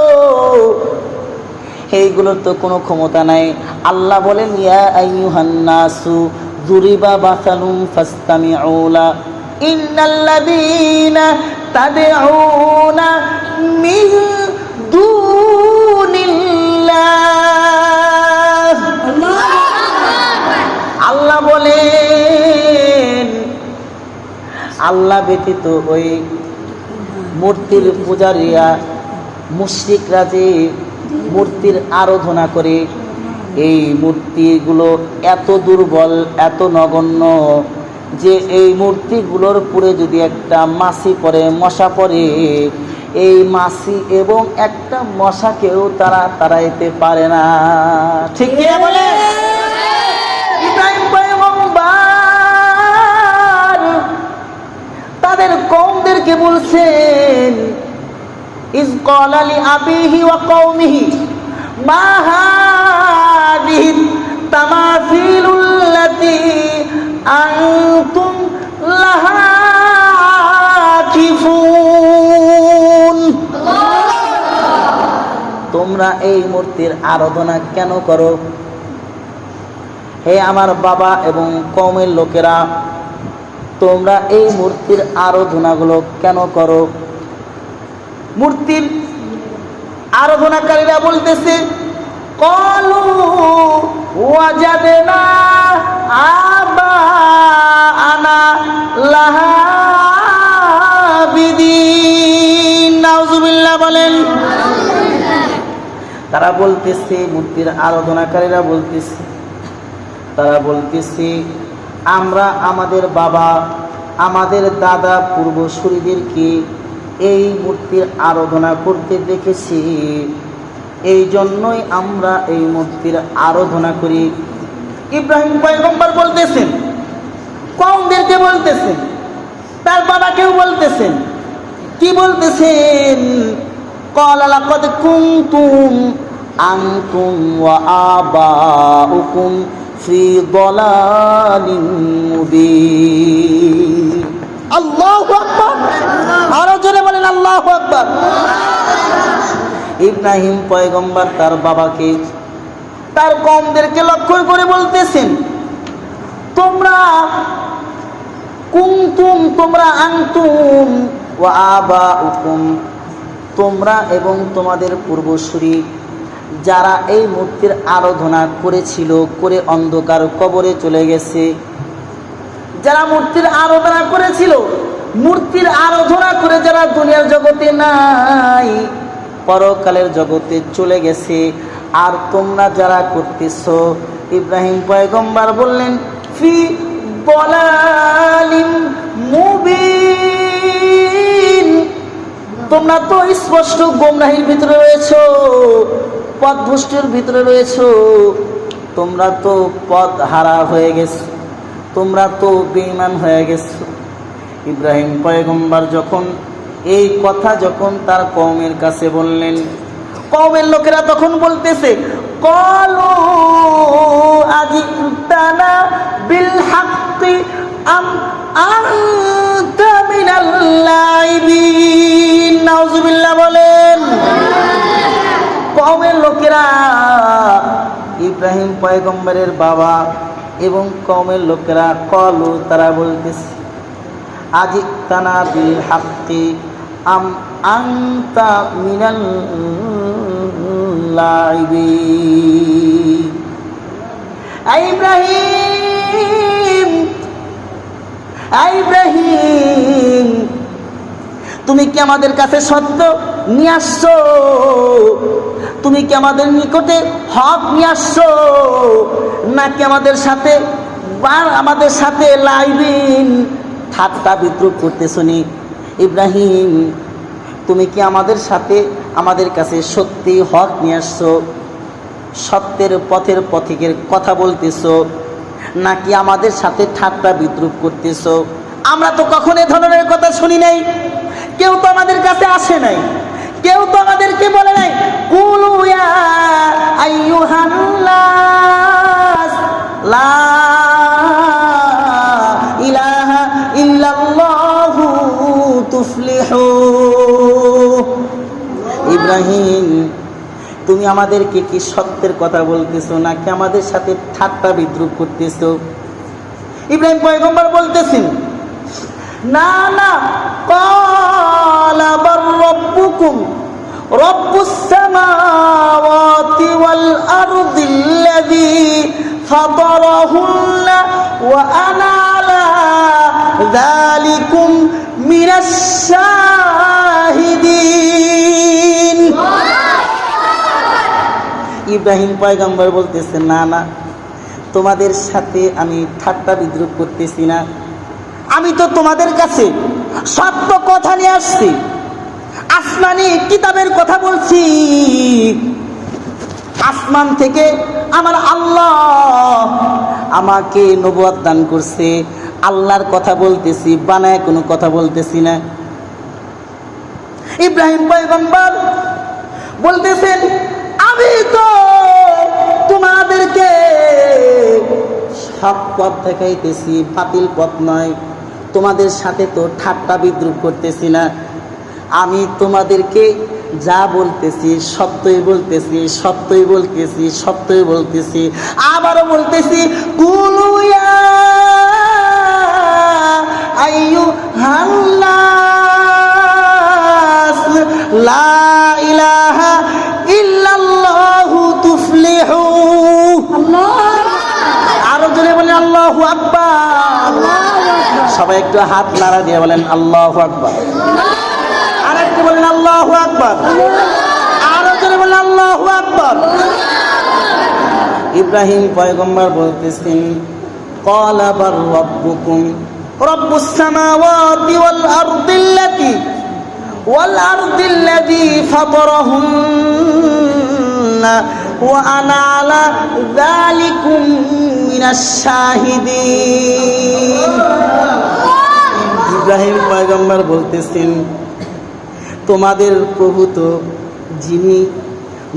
[SPEAKER 1] এইগুলোর তো কোনো ক্ষমতা নাই। আল্লাহ বলেন, ইয়া আইয়ুহান নাসু যুরিবা মাসালুন ফাসতামিউ লা ইন্নাল্লাযীনা তাদউনা মিন দুনিল্লাহ। আল্লাহ বলেন, আল্লাহ ব্যতীত ওই মূর্তির পূজারীরা, মুশরিকরা যে মূর্তির আরাধনা করে, এই মূর্তিগুলো এত দুর্বল, এত নগণ্য যে এই মূর্তিগুলোর পুরে যদি একটা মাছি পড়ে, মশা পড়ে, এই মাছি এবং একটা মশাকেও তারা তাড়াইতে পারে না। ঠিক কি বলে? ইব্রাহিম পয়গম্বর তাদের কওমদেরকে বলছেন, ইজ ক্বালা লি আবিহি ওয়া কওমিহি মা হাদিহি তামাসিলুল্লাতী আনতুম লাহা আকিফুন। তোমরা এই মূর্তির আরাধনা কেন করো? হে আমার বাবা এবং কওমের লোকেরা, তোমরা এই মূর্তির আরাধনাগুলো কেন করো? মূর্তির আরাধনাকারীরা বলতেছে, ক্বালু ওয়াজাদনা আবাআনা লাহা আবিদিন। নাউযুবিল্লাহ বলেন। তারা বলতেছে, মূর্তির আরাধনাকারীরা বলতেছে, তারা বলতেছে, আমরা আমাদের বাবা, আমাদের দাদা পূর্বসূরীদেরকে এই মূর্তির আরাধনা করতে দেখেছি, এই জন্যই আমরা এই মূর্তির আরাধনা করি। ইব্রাহিম পয়গম্বর বলতেছেন, কওমদেরকে বলতেছেন, তার বাবাকেও বলতেছেন, কি বলতেছেন? ক্বালা লাকাদ কুনতুম আনতুম ওয়া আবাউকুম ফি দালালিন মুবিন। আল্লাহু আকবার। আরো জোরে বলেন আল্লাহু আকবার। ইব্রাহিম পয়গম্বর তার বাবাকে, তার কওমদেরকে লক্ষ্য করে বলতেছেন, তোমরা কুনতুম, তোমরা আনতুম ওয়া আবাউকুম, তোমরা এবং তোমাদের পূর্বসূরি যারা এই মূর্তির আরাধনা করেছিল, করে অন্ধকার কবরে চলে গেছে, যারা মূর্তির আরাধনা করেছিল, মূর্তির আরাধনা করে যারা দুনিয়ার জগতে নাই, পরকালের জগতে চলে গেছে, আর তোমরা যারা করতেছো, ইব্রাহিম পয়গম্বর বললেন, ফি দালালিন মুবিন, তোমরা তো স্পষ্ট গোমরাহির ভিতরে রয়েছো, পথভ্রষ্টের ভিতরে রয়েছো, তোমরা তো পথ হারা হয়ে গেছো, তোমরা তো বেঈমান হয়ে গেছো। ইব্রাহিম পয়গম্বর যখন এই কথা যখন তার কওমের কাছে বললেন, কওমের লোকেরা তখন বলতেছে, ক্বালু আজিতানা বিল হাক্কি আম আনতা মিনাল লাইবিন। নাউযুবিল্লাহ বলেন। কওমের লোকেরা, ইব্রাহিম পয়গম্বরের বাবা এবং কওমের লোকেরা, ক্বালু, তারা বলতেছে, আজিতানা বিল হাক্কি আম আনতা মিনাল লাইবিন। ইব্রাহিম, ইব্রাহিম, তুমি কি আমাদের কাছে সত্য নিয়ে আসছো? তুমি কি আমাদের নিকটে হক নিয়ে আসছো, নাকি আমাদের সাথে লাইবিন ঠাট্টা বিদ্রুপ করতেছো? নি ইব্রাহিম, তুমি কি আমাদের সাথে আমাদের কাছে সত্যি হক নিয়ে আসছো, সত্যের পথের পথিকের কথা বলতেছো, নাকি আমাদের সাথে ঠাট্টা বিদ্রুপ করতেছো? আমরা তো কখনো এ ধরনের কথা শুনি নাই, কেউ তো আমাদের কাছে আসে নাই, কেউ তো আমাদেরকে বলে নাই কুলু ইয়া আইয়ুহান নাস লা ইলাহা ইল্লাল্লাহু তুফলিহু। ইব্রাহিম, তুমি আমাদেরকে কি সত্যের কথা বলতেছো নাকি আমাদের সাথে ঠাট্টা বিদ্রুপ করতেছো? ইব্রাহিম পয়গম্বর বলতেছেন, না না, ক্বালা বার রাব্বুকুম রাব্বুস সামাওয়াতি ওয়াল আরদিল্লাযী ফাতারাহুন্না ওয়া আনা আলা যালিকুম মিনাশ শাহিদিন। ইব্রাহিম পয়গম্বর বলতেছেন, না না, তোমাদের সাথে আমি ঠাট্টা বিদ্রুপ করতেছি না, আমি তো তোমাদের কাছে সত্য কথা নিয়ে আসছি, আসমানি কিতাবের কথা বলছি। আসমান থেকে আমার আল্লাহ আমাকে নবুয়ত দান করছে, আল্লাহর কথা বলতেছি, বানায় কোনো কথা বলতেছি না। ইব্রাহিম পয়গম্বর বলতেছেন, আমি তো তোমাদেরকে হক পথ দেখাইতেছি, বাতিল পথ নয়, তোমাদের সাথে তো ঠাট্টা বিদ্রুপ করতেছি না, আমি তোমাদেরকে যা বলতেছি সত্যই বলতেছি, সত্যই বলতেছি, সত্যই বলতেছি। আবারও বলতেছি, কুলু ইয়া আইয়ুহান নাস লা ইলাহা ইল্লাল্লাহু তুফলিহু। আরো জোরে বলেন আল্লাহু আকবার। সবাই একটু হাত নাড়া দিয়ে বলেন আল্লাহু আকবার। আর একটু বলেন আল্লাহু আকবার। আরো জোরে বলেন আল্লাহু আকবার। ইব্রাহিম পয়গম্বর বলতেছেন, ক্বালা বার রাব্বুকুম রাব্বুস সামাওয়াতি ওয়াল আরদিল্লাযী ফাতারাহুন্না ওয়া আনা আলা যালিকুম মিনাশ শাহিদিন। ইব্রাহিম পয়গম্বর বলতেছেন, তোমাদের প্রভু তো যিনি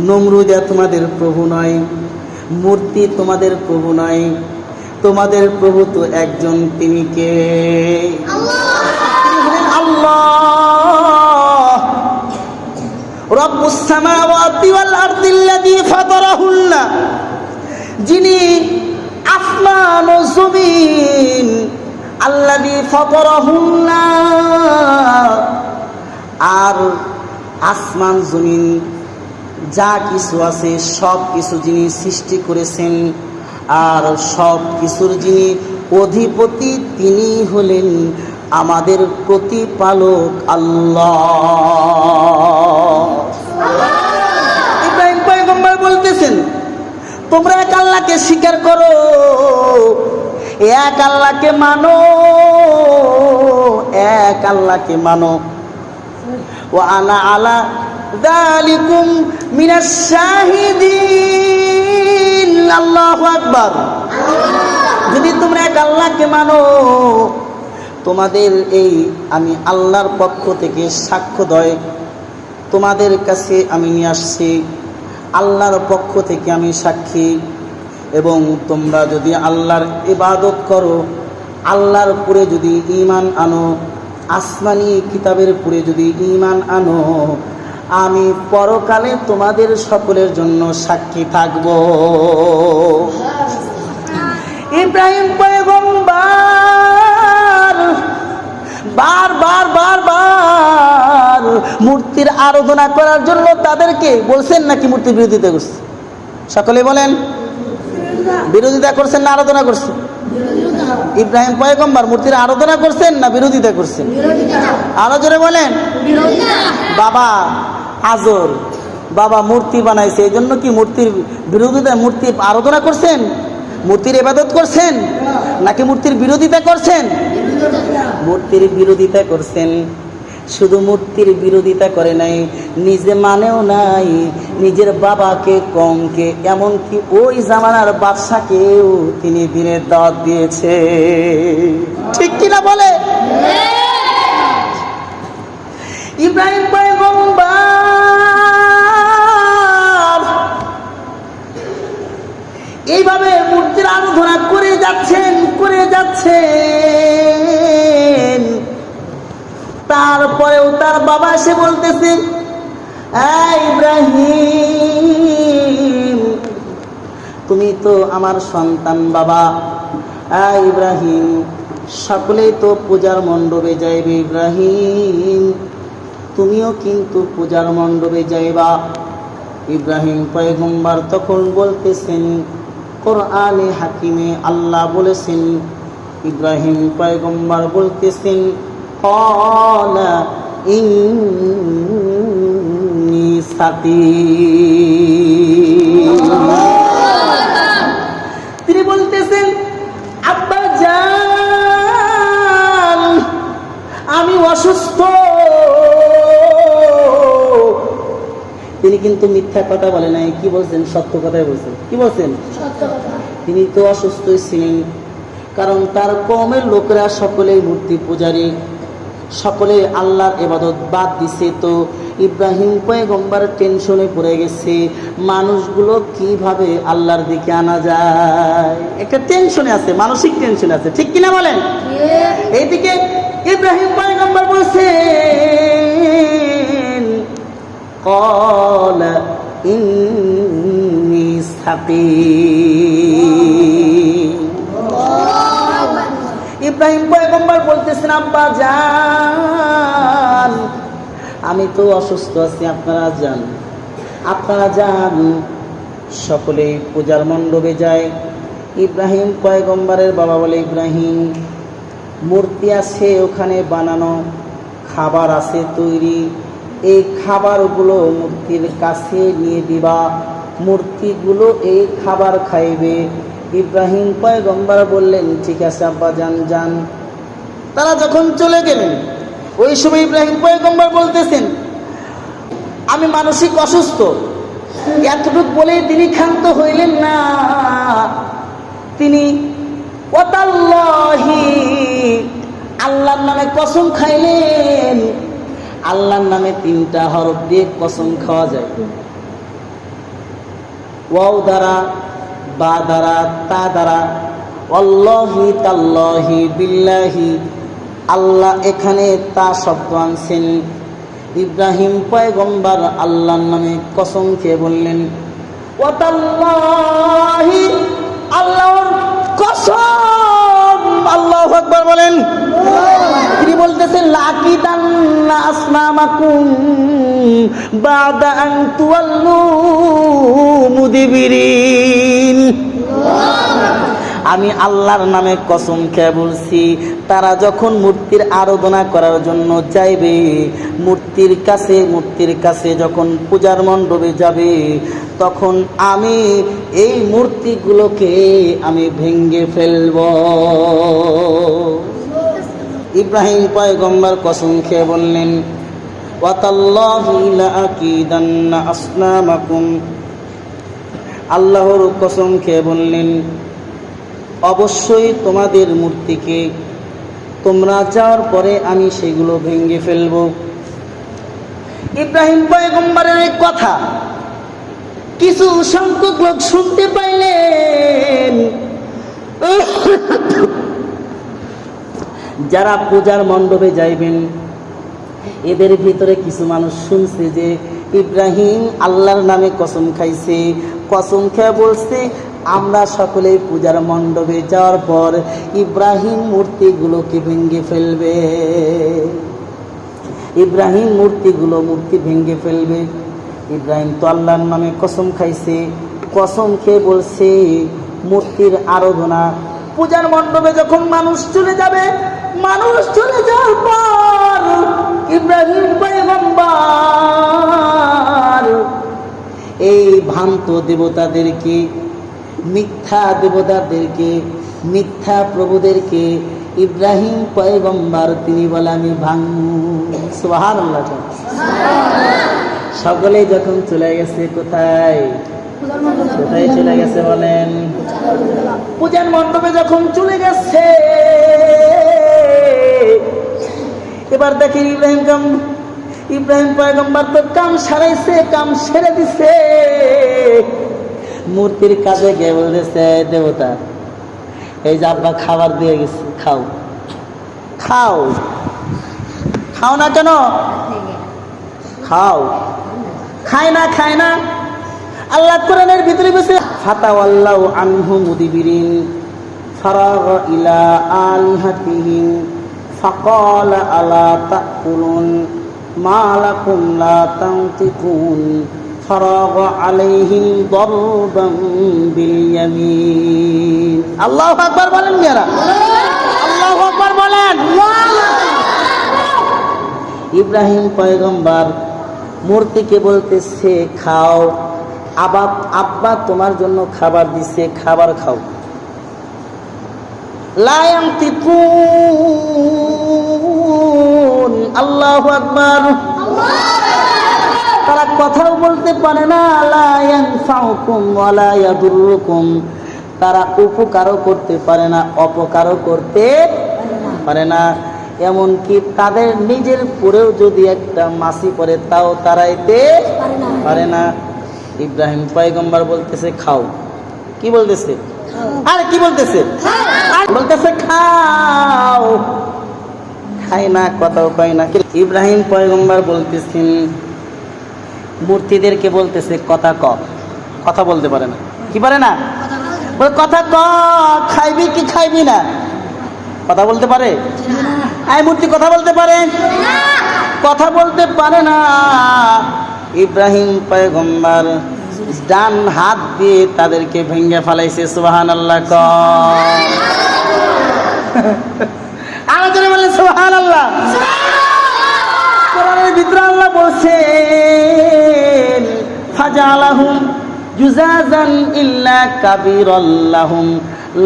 [SPEAKER 1] নমরুদ তোমাদের প্রভু নয়, মূর্তি তোমাদের প্রভু নয়, তোমাদের প্রভু তো একজন, তিনি কে? আল্লাহ। রব্বুস সামাওয়াতি ওয়াল আরদিল্লাযী ফাতারাহুন্না, যিনি আসমান ও জমিন, আল্লাযী ফাতারাহুন্না, আর আসমান জমিন যা কিছু আছে সব কিছু যিনি সৃষ্টি করেছেন, আর সব কিছুর যিনি অধিপতি তিনি হলেন আমাদের প্রতিপালক আল্লাহ। ইব্রাহিম পয়গম্বর বলতেছেন, তোমরা এক আল্লাহকে স্বীকার করো, এক আল্লাহকে মানো, এক আল্লাহকে মানো। ওয়া আনা আলা যালিকুম মিনাশ শাহিদিন। আল্লাহু আকবার। যদি তোমরা এক আল্লাহকে মানো, তোমাদের এই আমি আল্লাহর পক্ষ থেকে সাক্ষ্য দেয় তোমাদের কাছে আমি নিয়ে আসছি, আল্লাহর পক্ষ থেকে আমি সাক্ষী। এবং তোমরা যদি আল্লাহর ইবাদত করো, আল্লাহর উপরে যদি ঈমান আনো, আসমানি কিতাবের উপরে যদি ঈমান আনো, আমি পরকালে তোমাদের সকলের জন্য সাক্ষী থাকব। ইব্রাহিম পয়গম্বর বারবার বারবার মূর্তির আরাধনা করার জন্য তাদেরকে বলছেন নাকি মূর্তির বিরোধিতা করছে? সকলে বলেন, বিরোধিতা করছেন না আরাধনা করছেন? ইব্রাহিম পয়গম্বর মূর্তির আরাধনা করছেন না বিরোধিতা করছেন? আরো জোরে বলেন। বাবা আজর বাবা মূর্তি বানাইছে, এই জন্য কি মূর্তির বিরোধিতা, মূর্তি আরাধনা করছেন, মূর্তির ইবাদত করছেন নাকি মূর্তির বিরোধিতা করছেন? মূর্তির বিরোধিতা করছেন। শুধু মূর্তির বিরোধিতা করে নাই, নিজে মানেও নাই, নিজের বাবাকে কমকে এমনকি ওই জামানার বাদশাকেও তিনি দিনের দাওয়াত দিয়েছে। ঠিক কিনা বলে? ইব্রাহিম পয়গম্বর এইভাবে মূর্তির আরাধনা করে যাচ্ছেন। তারপরেও তার বাবা এসে বলতেছে, ইব্রাহিম তুমি তো আমার সন্তান বাবা। ইব্রাহিম সকলেই তো পূজার মণ্ডপে যাইবে, ইব্রাহিম তুমিও কিন্তু পূজার মণ্ডপে যাইবা। ইব্রাহিম পয়গম্বর তখন বলতেছেন, কোরআনে হাকিমে আল্লাহ বলেছেন, ইব্রাহিম পয়গম্বর বলতেছেন, ক্বালা ইন্নী সাকিম। তিনি বলতেছেন, আব্বা জান আমি অসুস্থ। তিনি কিন্তু মিথ্যা কথা বলে নাই, কি বলছেন? সত্য কথাই বলছেন। কি বলছেন? সত্য কথা। তিনি তো অসুস্থই ছিলেন, কারণ তার কওমের লোকেরা সকলেই মূর্তি পূজারী, সকলে আল্লাহর ইবাদত বাদ দিছে। তো ইব্রাহিম পয়গম্বর টেনশনে পড়ে গেছে, মানুষগুলো কিভাবে আল্লাহর দিকে আনা যায়, একটা টেনশনে আছে, মানসিক টেনশন আছে। ঠিক কিনা বলেন? এইদিকে ইব্রাহিম পয়গম্বর বলছেন, ক্বালা ইন্নী সাকিম। ইব্রাহিম পয়গম্বর বলতেছেন, আব্বা জান আমি তো অসুস্থ আছি, আপনারা যান। সকলে পূজার মণ্ডপে যায়। ইব্রাহিম পয়গম্বরের বাবা বলে, ইব্রাহিম মূর্তি আছে ওখানে বানানো, খাবার আছে তৈরি, এই খাবারগুলো মূর্তির কাছে নিয়ে দিবা, মূর্তিগুলো এই খাবার খাইবে। ইব্রাহিম পয়গম্বর বললেন, ঠিক আছে আব্বা যান। তারা যখন চলে গেলেন, ওই সময় ইব্রাহিম পয়গম্বর বলতেছেন, আমি মানসিক অসুস্থ। এতটুকু বলে তিনি ক্ষান্ত হইলেন না, তিনি ওয়াতাল্লাহি আল্লাহর নামে কসম খাইলেন। আল্লাহর নামে 3টা হরফ দিয়ে কসম খাওয়া যায়, ওয়াও দ্বারা, বা দ্বারা, তা দ্বারা। আল্লাহি তাল্লাহি বিল্লাহি, আল্লাহ এখানে তা শব্দ আনছেন। ইব্রাহিম পয়গম্বর আল্লাহর নামে কসম খেয়ে বললেন, ওয়াতাল্লাহি আল্লাহর কসম। আল্লাহু আকবার বলেন। তিনি বলতেছেন, লাকিদান্না আসনামাকুম বাদা আন তুওয়াল্লু মুদবিরিন। আমি আল্লাহর নামে কসম খেয়ে বলছি, তারা যখন মূর্তির আরাধনা করার জন্য যাইবে, মূর্তির কাছে যখন পূজার মণ্ডপে যাবে, তখন আমি এই মূর্তিগুলোকে আমি ভেঙে ফেলব। ইব্রাহিম পয়গম্বর কসম খেয়ে বললেন, ওয়াতাল্লাহি লাআকিদান্না আসনামাকুম। আল্লাহর কসম খেয়ে বললেন, অবশ্যই তোমাদের মূর্তিকে তোমরা যাওয়ার পরে আমি সেগুলো ভেঙে ফেলব। ইব্রাহিম পয়গম্বরের এই কথা কিছু সংখ্যক লোক শুনতে পাইলেন। যারা পূজার মণ্ডপে যাইবেন, এদের ভিতরে কিছু মানুষ শুনছে যে ইব্রাহিম আল্লাহর নামে কসম খাইছে, কসম খেয়ে বলছে, আমরা সকলেই পূজার মণ্ডপে যাওয়ার পর ইব্রাহিম মূর্তিগুলোকে ভেঙে ফেলবে। মূর্তি ভেঙে ফেলবে। ইব্রাহিম তো আল্লাহর নামে কসম খাইছে, কসম খেয়ে বলছে মূর্তির আরাধনা। পূজার মণ্ডপে যখন মানুষ চলে যাওয়ার পর ইব্রাহিম পয়গম্বর এই ভ্রান্ত দেবতাদেরকে, মিথ্যা দেবতাদেরকে, মিথ্যা প্রভুদেরকে ইব্রাহিম পয়গম্বর তিনি বলে আমি ভাঙবো। সুবহানাল্লাহ। সকলেই যখন চলে গেছে কোথায় কোথায় চলে গেছে বলেন? পূজার মণ্ডপে যখন চলে গেছে, এবার দেখেন ইব্রাহিম পয়গম্বর তো কাম সারাইছে, কাম সেরে দিছে। মূর্তির কাছে গিয়ে বলতেছে দেবতা, এই যে আব্বা খাবার দিয়ে গেছে, খাও খাও। খাও না কেন? খাও। খায় না। আল্লাহ কোরআনের ভিতরে বসে ফাতাওয়াল্লাহু আনহু মুদবিরিন ফারাগা ইলা আলিহাতিহিম ফাকালা আলা তাকুলুন মা লাকুম লা তানতিকুন ফারাগা আলাইহিম দারবান বিল ইয়ামিন। আল্লাহু আকবার বলেন মেয়েরা, আল্লাহু আকবার বলেন। ইব্রাহিম পয়গম্বর মূর্তিকে বলতেছে খাও। আব্বা তোমার জন্য খাবার দিছে, খাবার খাও। লা ইয়ানতিকুন। আল্লাহু আকবার। তারা কথাও বলতে পারে না। লা ইয়ানফাউকুম ওয়া লা ইয়াদুররুকুম। তারা উপকারও করতে পারে না, অপকারও করতে পারে না। এমনকি তাদের নিজের পরেও যদি একটা মাছি পড়ে তাও তারাইতে পারে না। ইব্রাহিম পয়গম্বর বলতেছে খাও। কি বলতেছে? আরে কি বলতেছে? বলতেছে খাও। খায় না, কথাও কয় না। ইব্রাহিম পয়গম্বর বলতেছেন, মূর্তিদেরকে বলতেছে কথা ক। কথা বলতে পারে না। কি পারে না? বলে কথা ক, খাইবি কি খাইবি না? কথা বলতে পারে? এই মূর্তি কথা বলতে পারে? কথা বলতে পারে না। ইব্রাহিম পয়গম্বর ডান হাত দিয়ে তাদেরকে ভেঙে ফেলাইছে। সুবহানাল্লাহ। আলোচনা বললেন সুবহানাল্লাহ। কোরআনের ভিতরে আল্লাহ বলছেন ফাজালাহুম জুজাজান ইল্লা কাবীরাল্লাহুম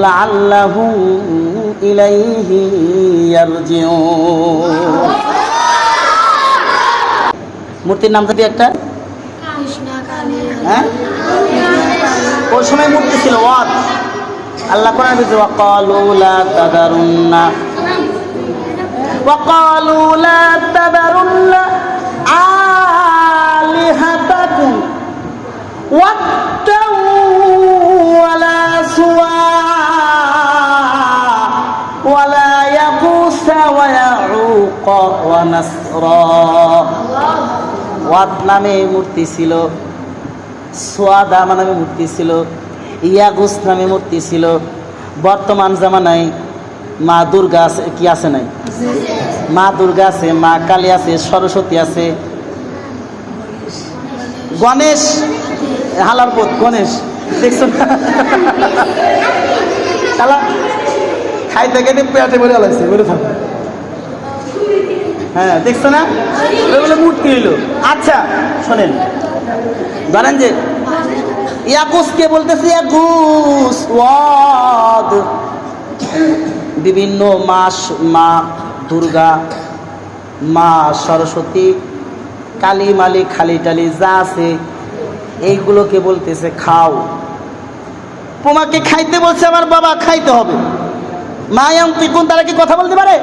[SPEAKER 1] লাআল্লাহুম ইলাইহি ইয়ারজিউন। মূর্তির নাম কি একটা? হ্যাঁ, ওই সময় মূর্তি ছিল ওয়াদ। আল্লাহ কোরআনের ভিতরে ওয়াকালু লা তাদারুন্না ওয়াকালু লা তাদারুন্না আলিহাতাকুম ওয়াত্তাউ ওয়ালা সুওয়া ওয়ালা ইয়াগুসা ওয়া ইয়াউক ওয়া নাসরা। ওয়াদ নামে মূর্তি ছিল, সোয়াদা নামে মূর্তি ছিল, ইয়াগুস নামে মূর্তি ছিল। বর্তমান জামানায় মা দুর্গা আছে, কি আছে নাই? মা দুর্গা আছে, মা কালী আছে, সরস্বতী আছে, গণেশ, হালার পথ গণেশ দেখছো না? খাইতে খেতে পেটে বলে আলাইছে বলে থাকবে। হ্যাঁ দেখছো না? বলে মূর্তি হইল। আচ্ছা শোনেন, ধরেন যে ইয়াগুসকে বলতেছে ইয়াগুস ওয়াদ। বিভিন্ন মাস, মা দুর্গা, মা সরস্বতী, কালী মালি খালি টালি যা আছে এইগুলোকে বলতেছে খাও। তোমাকে খাইতে বলছে আমার বাবা, খাইতে হবে। মায়াম তিকুন, তারা কি কথা বলতে পারে?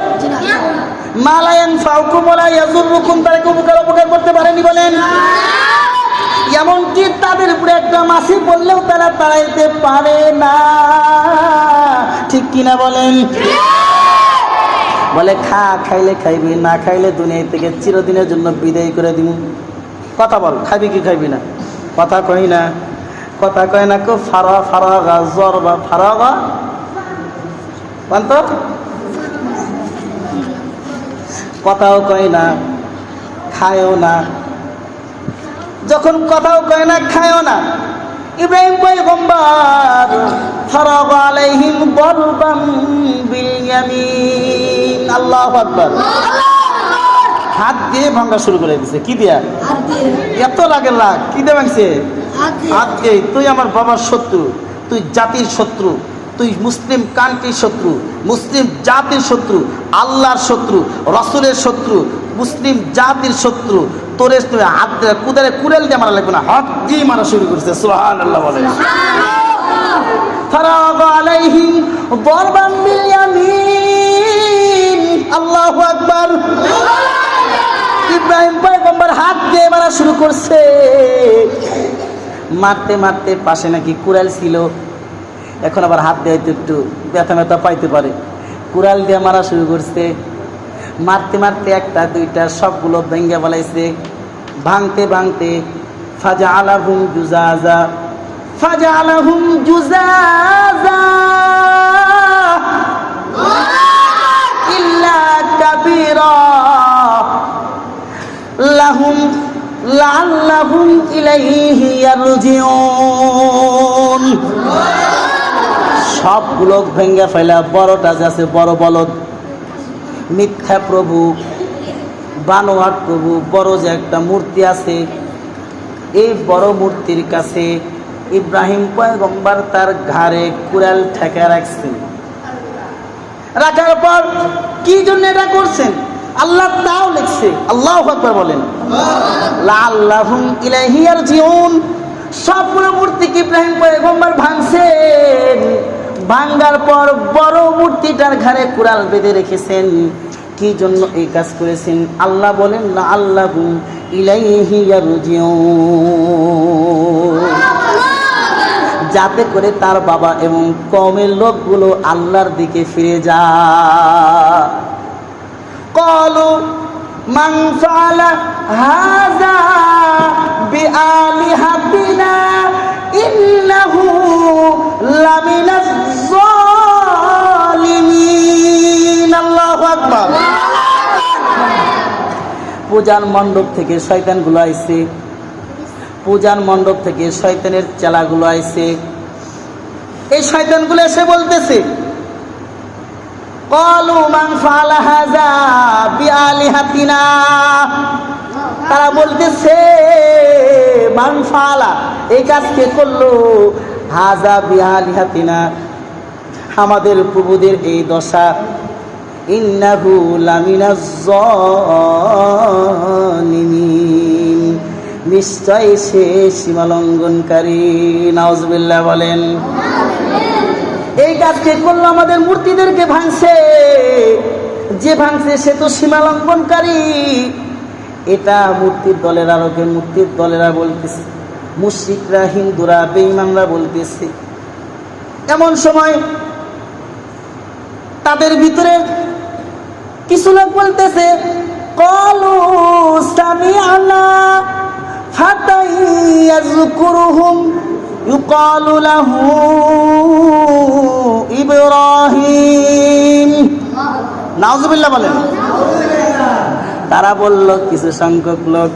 [SPEAKER 1] মালায়ান ফাউকুম ওয়ালা ইয়াজুররুকুম, তারা কি উপকার করতে পারেনি বলেন? এমনকি তাদের উপরে একটা মাছি বললেও তারা তাড়াইতে পারে না। ঠিক কিনা বলেন? বলে খা, খাইলে খাইবি, না খাইলে দুনিয়া থেকে চিরদিনের জন্য বিদায় করে দিব। কথা বল, খাইবি কি খাইবি না? কথা কই না, কথা কয় না। কেউ ফারাগা জরবা ফারাগা বান্ত, কথাও কয় না, খায়ও না। যখন কথাও কয় না, খায়ও না, ইব্রাহিম পয়গম্বর ফারাগা আলাইহিম দারবান বিল ইয়ামিন। আল্লাহু আকবার। হাত দিয়ে ভাঙা শুরু করে দিছে। কি দিয়া? এত লাগে লাগ। কি দিয়ে ভাঙছে? হাত দিয়ে। তুই আমার বাবার শত্রু, তুই জাতির শত্রু, তুই মুসলিম কান্ট্রির শত্রু, মুসলিম জাতির শত্রু, আল্লাহর শত্রু, রসুলের শত্রু, মুসলিম জাতির শত্রু, তোরে তুই হাত দিয়ে কুড়াল দিয়ে মারা লাগবে না, হাত দিয়ে মারা শুরু করেছে। সুবহানাল্লাহ বলে। ফারাগা আলাইহিম দরবান বিল ইয়ামিন। আল্লাহু আকবার। ইব্রাহিম পয়গম্বর হাত দিয়ে মারা শুরু করছে। মারতে মারতে পাশে নাকি কুড়াল ছিল, এখন আবার হাত দিয়ে একটু ব্যথা ব্যথা পাইতে পারে, কুড়াল দিয়ে মারা শুরু করছে। মারতে মারতে একটা দুইটা সবগুলো ভেঙ্গে বলাইছে। ভাঙতে ভাঙতে ফাজআলাহুম জুজাজা, ফাজআলাহুম জুজাজা ইল্লা কাবীরা লাহুম লাআল্লাহুম ইলাইহি ইয়ারজিউন। সবগুলো ভেঙ্গে ফেলা। বড়টা যে আছে বড় বলদ, মিথ্যা প্রভু, বানোয়াট প্রভু, বড় যে একটা মূর্তি আছে, এই বড় মূর্তির কাছে ইব্রাহিম পয়গম্বর তার ঘাড়ে কুড়াল ঠেকা রাখছেন। রাখার পর কি জন্য এটা করছেন আল্লাহ তাও লিখছে। আল্লাহু আকবার বলেন। লাআল্লাহুম ইলাইহি ইয়ারজিউন। সবগুলো মূর্তিকে ইব্রাহিম পয়গম্বর ভাঙছেন। ভাঙ্গার পর বড় মূর্তিটার ঘাড়ে কুড়াল বেঁধে রেখেছেন। কি জন্য এই কাজ করেছেন আল্লাহ বলেন, লাআল্লাহুম ইলাইহি ইয়ারজিউন, যাতে করে তার বাবা এবং কওমের লোকগুলো আল্লাহর দিকে ফিরে যায়। ক্বালু মান ফাআলা হাযা বিআলিহাতিনা ইন্নাহু লামিনাজ যালিমিন। আল্লাহু আকবার। পূজার মণ্ডপ থেকে শয়তানগুলো আইছে, পূজার মণ্ডপ থেকে শয়তানের চেলাগুলো আইছে। এই শয়তানগুলো এসে বলতেছে, ক্বালু মান ফাআলা হাযা বিআলিহাতিনা। তারা বলতেছে মান ফাআলা, এই কাজ কে করলো, হাযা বিআলিহাতিনা, আমাদের প্রভুদের এই দশা, ইন্নাহু লামিনাজ যালিমিন, নিশ্চয় সে সীমালঙ্ঘনকারী। নাউজুবিল্লাহ বলেন। এই কাজ কে করলো, আমাদের মূর্তিদেরকে ভাঙছে, যে ভাঙছে সে তো সীমালঙ্ঘনকারী। এটা মূর্তির দলেরা, লোকে মূর্তির দলেরা বলতেছে, মুশরিকরা, হিন্দুরা, বেঈমানরা বলতেছে। এমন সময় তাদের ভিতরে কিছু লোক বলতেছে, ক্বালু সামি'না ফাতান ইয়াযকুরুহুম ইউকালু লাহু ইব্রাহিম। নাউজুবিল্লাহ বলেন। তারা বলল, কিছু সংখ্যক লোক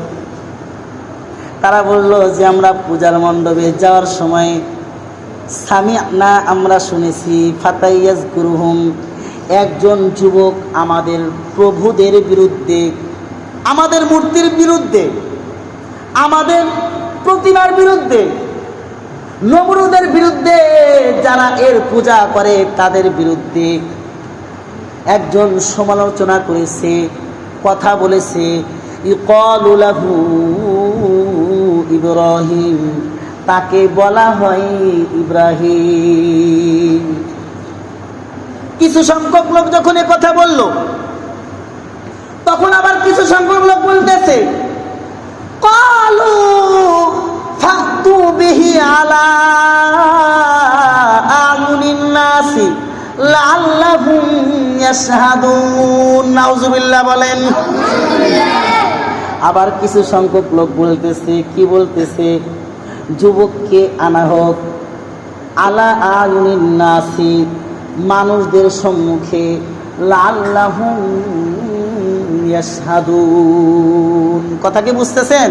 [SPEAKER 1] তারা বলল যে আমরা পূজার মণ্ডপে যাওয়ার সময় সামি'না, আমরা শুনেছি, ফাতান ইয়াযকুরুহুম, একজন যুবক আমাদের প্রভুদের বিরুদ্ধে, আমাদের মূর্তির বিরুদ্ধে, আমাদের প্রতিমার বিরুদ্ধে, নমরুদের বিরুদ্ধে, যারা এর পূজা করে তাদের বিরুদ্ধে একজন সমালোচনা করেছে, কথা বলেছে। ইউকালু লাহু ইব্রাহিম, তাকে বলা হয় ইব্রাহিম। কিছু সংখ্যক লোক যখন এ কথা বলল, তখন আবার কিছু সংখ্যক লোক বলতেছে, ক্বালু ফাতু বিহি আলা আয়ুনিন নাসি লাআল্লাহুম ইয়াশহাদুন। নাউজুবিল্লাহ বলেন। আবার কিছু সংখ্যক লোক বলতেছে, কি বলতেছে, যুবককে আনা হোক আলা আয়ুনিন নাসি, মানুষদের সম্মুখে, লাআল্লাহুম ইয়াশহাদুন। কথা কি বুঝতেছেন?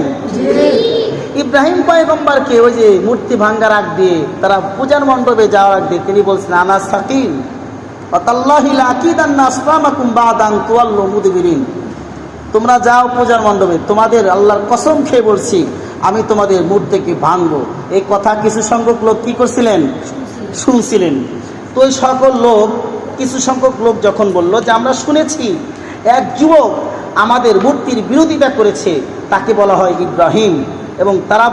[SPEAKER 1] ইব্রাহিম পয়গম্বরকে ওই যে মূর্তি ভাঙ্গার আগ দিয়ে, তারা পূজার মণ্ডপে যাওয়ার আগ দিয়ে তিনি বলছেন, আনা সাকিন ওয়াতাল্লাহি লাআকিদান্না আসনামাকুম বা'দা আন তুওয়াল্লু মুদবিরিন। তোমরা যাও পূজার মণ্ডপে, তোমাদের আল্লাহর কসম খেয়ে বলছি আমি তোমাদের মূর্তিকে ভাঙবো। এই কথা কিছু সংখ্যক লোক কি করছিলেন, শুনছিলেন। তো ওই সকল লোক, কিছু সংখ্যক লোক যখন বলল যে আমরা শুনেছি এক যুবক আমাদের মূর্তির বিরোধিতা করেছে, তাকে বলা হয় ইব্রাহিম। এবং তারা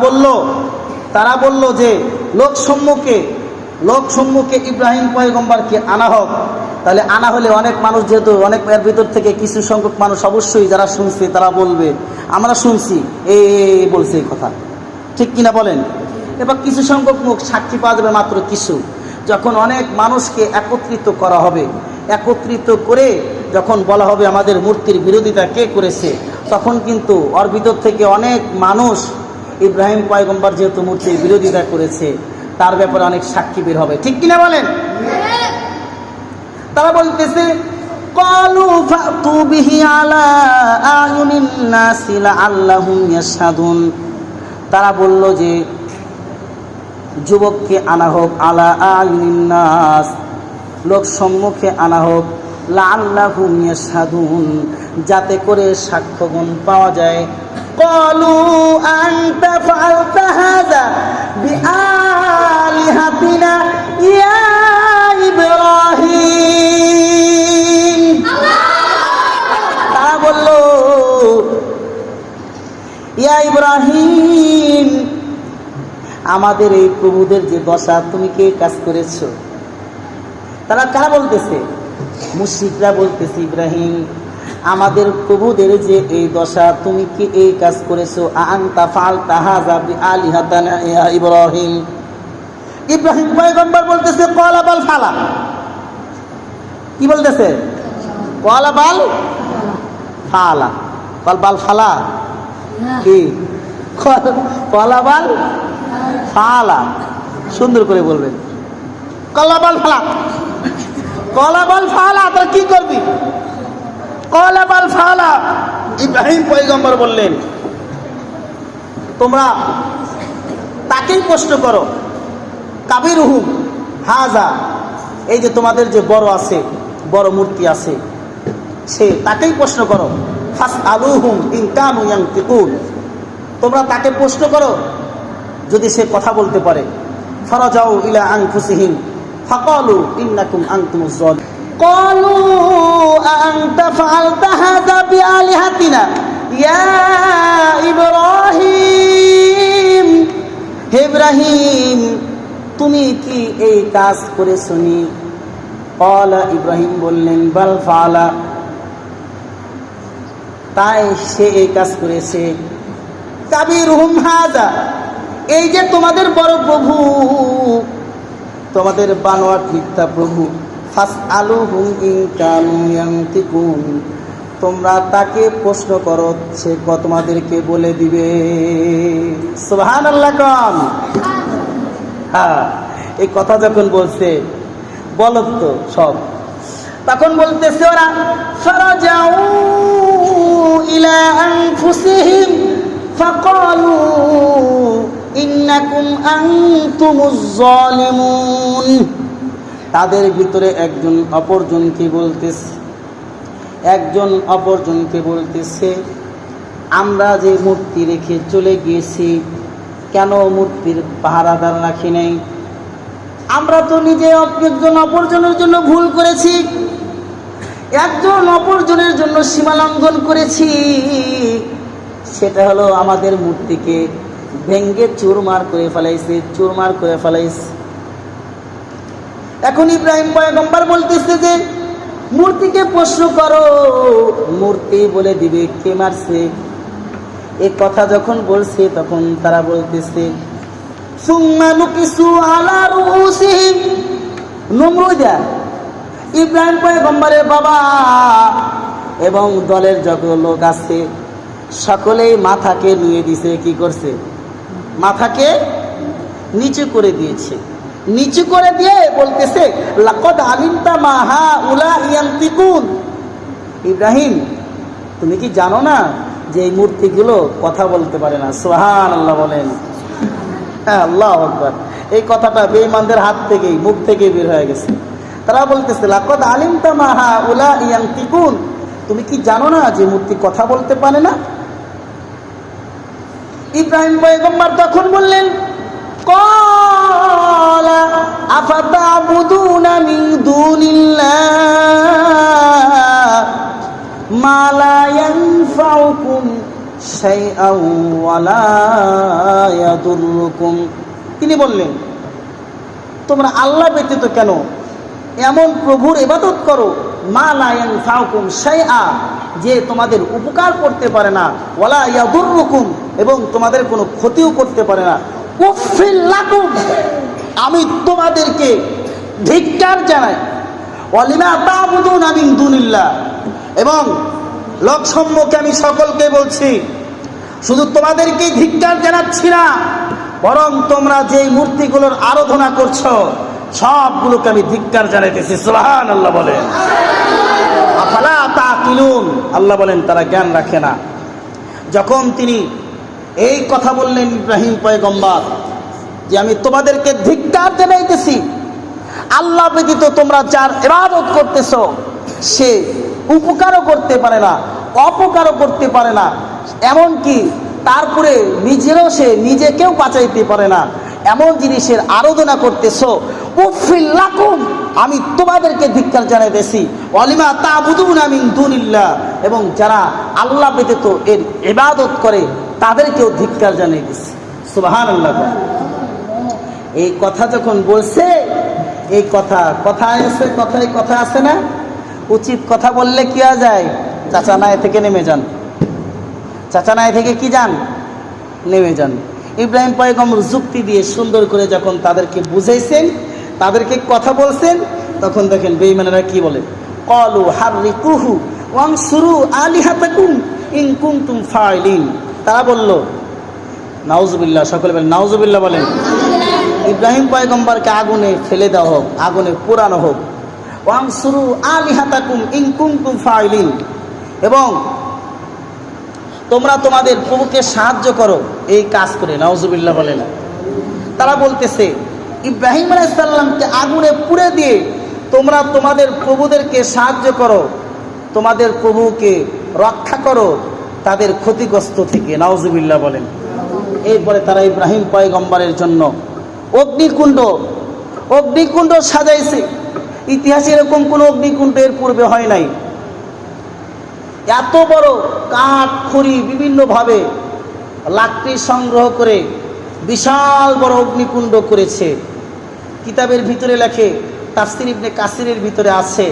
[SPEAKER 1] বলল যে লোক সম্মুখে ইব্রাহিম পয়গম্বরকে আনা হোক। তাহলে আনা হলে অনেক মানুষ, যেহেতু অনেক এর ভিতর থেকে কিছু সংখ্যক মানুষ অবশ্যই যারা শুনছে তারা বলবে আমরা শুনছি বলছে এই কথা, ঠিক কিনা বলেন? এবার কিছু সংখ্যক মুখ সাক্ষী পাওয়া যাবে মাত্র কিছু। যখন অনেক মানুষকে একত্রিত করা হবে, একত্রিত করে যখন বলা হবে আমাদের মূর্তির বিরোধিতা কে করেছে, তখন কিন্তু ওর ভিতর থেকে অনেক মানুষ ইব্রাহিম পয়গম্বর যেহেতু মূর্তির বিরোধিতা করেছে তার ব্যাপারে অনেক সাক্ষী বের হবে, ঠিক কিনা বলেন? তারা বলতেছে ক্বালু ফাতু বিহি আলা আয়ুনিন নাসি লাআল্লাহুম ইয়াশহাদুন। তারা বলল যে যুবককে আনা হোক, আলা আয়ুনিন নাস, লোক সম্মুখে আনা হোক, লাআল্লাহুম ইয়াশহাদুন, যাতে করে সাক্ষ্যগুণ পাওয়া যায়। ক্বালু আনতা ফাআলতা হাযা বিআলিহাতিনা ইয়া ইব্রাহিম। তারা বলল ইয়া ইব্রাহিম, আমাদের এই প্রভুদের যে দশা তুমি কি কাজ করেছো? তারা কারা বলতেছে? মুশরিকরা বলতেছে ইব্রাহিম, আমাদের প্রভুদের যে এই দশা তুমি কি এই কাজ করেছো? আনতা ফাআলতা হাযা বিআলিহাতিনা ইয়া ইব্রাহিম। ইব্রাহিম পয়গম্বর বলতেছে ক্বালা বাল ফালা। কি বলতেছে? ক্বালা বাল ফালা। বাল ফালা কি? ক্বালা বাল ফালা। সুন্দর করে বলবেন, ক্বালা বাল ফালা, ক্বালা বাল ফালা। তোর কি করবি? ক্বালা বাল ফালা। ইব্রাহিম পয়গম্বর বললেন তোমরা তাকেই প্রশ্ন করো, কাবিরুহুম হাযা, এই যে তোমাদের যে বড় মূর্তি আছে সে, তাকেই প্রশ্ন করো। ফাসআলুহুম ইন কানু ইয়ানতিকুন, তোমরা তাকে প্রশ্ন করো যদি সে কথা বলতে পারে। ফারাজাউ ইলা আনফুসিহিম ফাকালু ইন্নাকুম আনতুমুজ জালিমুন। ক্বালু আনতা ফাআলতা হাযা বিআলিহাতিনা ইয়া ইব্রাহিম। হে ইব্রাহিম, তুমি কি এই কাজ করেছনি? ক্বালা, ইব্রাহিম বললেন বাল ফাআলা, তাই সে এই কাজ করেছে। কাবিরুহুম হাযা, এই যে তোমাদের বড় প্রভু, তোমাদের বানোয়াট মিথ্যা প্রভু। ফাসআলুহুম ইন কানু ইয়ানতিকুন, তোমরা তাকে প্রশ্ন করো, সে তোমাদেরকে বলে দিবে। সুবহানাল্লাহ কাম। হ্যাঁ, এই কথা যখন বলছে বলত তো সব, তখন বলতেছে ওরা ফারাজাউ ইলা আনফুসিহিম ফাকালু ইন্নাকুম আনতুমুজ জালিমুন। তাদের ভিতরে একজন অপরজনকে বলতেছে আমরা যে মূর্তি রেখে চলে গিয়েছি, কেন মূর্তির পাহারাদার রাখি নাই? আমরা তো নিজে একজন অপরজনের জন্য ভুল করেছি, একজন অপরজনের জন্য সীমা লঙ্ঘন করেছি। সেটা হলো আমাদের মূর্তিকে ভেঙ্গে চুরমার করে ফেলাইছে। এখন ইব্রাহিম পয়গম্বর বলতেছে যে মূর্তিকে প্রশ্ন করো, মূর্তি বলে দিবে কে মারছে। এই কথা যখন বলছে তখন তারা বলতেছে সুম্মা নুকিসু আলা রুউসিহিম। নমরুদা, ইব্রাহিম পয়গম্বরের বাবা এবং দলের যত লোক আছে সকলেই মাথাকে নিয়ে দিছে। কি করছে? মাথাকে নিচু করে দিয়েছে। নিচু করে দিয়ে বলতেছে লাকাদ আলিমতা মা হাউলা ইয়ানতিকুন। ইব্রাহিম, তুমি কি জানো না যে এই মূর্তিগুলো কথা বলতে পারে না? সুবহানাল্লাহ বলেন। হ্যাঁ, আল্লাহু আকবার। এই কথাটা বেঈমানদের হাত থেকেই, মুখ থেকে বের হয়ে গেছে। তারা বলতেছে লাকাদ আলিমতা মা হাউলা ইয়ানতিকুন, তুমি কি জানো না যে মূর্তি কথা বলতে পারে না? ইব্রাহিম পয়গম্বর তখন বললেন ক্বালা আফাতা'বুদুনা মিন দুনিল্লাহ মা লা ইয়ানফাউকুম শাইআন ওয়া লা ইয়াদুররুকুম। তিনি বললেন, তোমরা আল্লাহ ব্যতীত কেন এমন প্রভুর ইবাদত করো, মা লা ইয়ানফাউকুম শাইআ, যে তোমাদের উপকার করতে পারে না, ওয়ালা ইয়াদুররুকুম, এবং তোমাদের কোনো ক্ষতিও করতে পারে না। উফিল লাকুম, আমি তোমাদেরকে ধিক্কার জানাই। ওয়ালিমা তা'বুদুনা মিন দুনিল্লাহ, এবং লোক সম্মুখে আমি সকলকে বলছি, শুধু তোমাদেরকে ধিক্কার জানাচ্ছি না, বরং তোমরা যেই মূর্তিগুলোর আরাধনা করছো সবগুলোকে আমি ধিক্কার জানাইতেছি। সুবহানাল্লাহ বলেন। আফালা তাকিলুন, আল্লাহ বলেন তারা জ্ঞান রাখে না। যখন তিনি এই কথা বললেন ইব্রাহিম পয়গম্বর, যে আমি তোমাদেরকে ধিক্কার জানাইতেছি, আল্লাহ ব্যতীত তোমরা যার ইবাদত করতেছো সে উপকারও করতে পারে না, অপকারও করতে পারে না, এমনকি তারপরে সে নিজেকেও বাঁচাইতে পারে না, এমন জিনিসের আরাধনা করতেছো। উফিল লাকুম, আমি তোমাদেরকে ধিক্কার জানাইতেছি। ওয়ালিমা তা'বুদুনা মিন দুনিল্লাহ, এবং যারা আল্লাহ ব্যতীত এর ইবাদত করে তাদেরকেও ধিক্কার জানাইতেছি। সুবহানাল্লাহ। এই কথা যখন বলছে, এই কথায় আছে না, উচিত কথা বললে কি হয়ে যায়, চাচা নাই থেকে নেমে যান, চাচা নাই থেকে কি যান, নেমে যান। ইব্রাহিম পয়গম্বর যুক্তি দিয়ে সুন্দর করে যখন তাদেরকে বুঝাইছেন, তাদেরকে কথা বলছেন, তখন দেখেন বেঈমানেরা কি বলে, ক্বালু হাররিকুহু ওয়ানসুরু আলিহাতাকুম ইন কুনতুম ফাইলিন। তারা বলল, নাউজুবিল্লাহ, সকলে বলেন নাউজুবিল্লাহ বলেন, ইব্রাহিম পয়গম্বরকে আগুনে ফেলে দেওয়া হোক, আগুনে পোড়ানো হোক। ওয়ানসুরু আলিহাতাকুম ইন কুনতুম ফাইলিন, এবং তোমরা তোমাদের প্রভুকে সাহায্য করো এই কাজ করে। নাউজুবিল্লাহ বলেন। তারা বলতেছে ইব্রাহিম আলাইহিস সালামকে আগুনে পুড়ে দিয়ে তোমরা তোমাদের প্রভুদেরকে সাহায্য করো, তোমাদের প্রভুকে রক্ষা করো তাদের ক্ষতিগ্রস্ত থেকে। নাউজুবিল্লাহ বলেন। এরপরে তারা ইব্রাহিম পয়গম্বরের জন্য অগ্নিকুণ্ড সাজাইছে। ইতিহাসে এরকম কোনো অগ্নিকুণ্ড এর পূর্বে হয় নাই। এত বড় কাঠ খড়ি বিভিন্নভাবে লাকড়ি সংগ্রহ করে বিশাল বড় অগ্নিকুণ্ড করেছে। কিতাবের ভিতরে লেখে, তাফসীর ইবনে কাসিরের ভিতরে আছে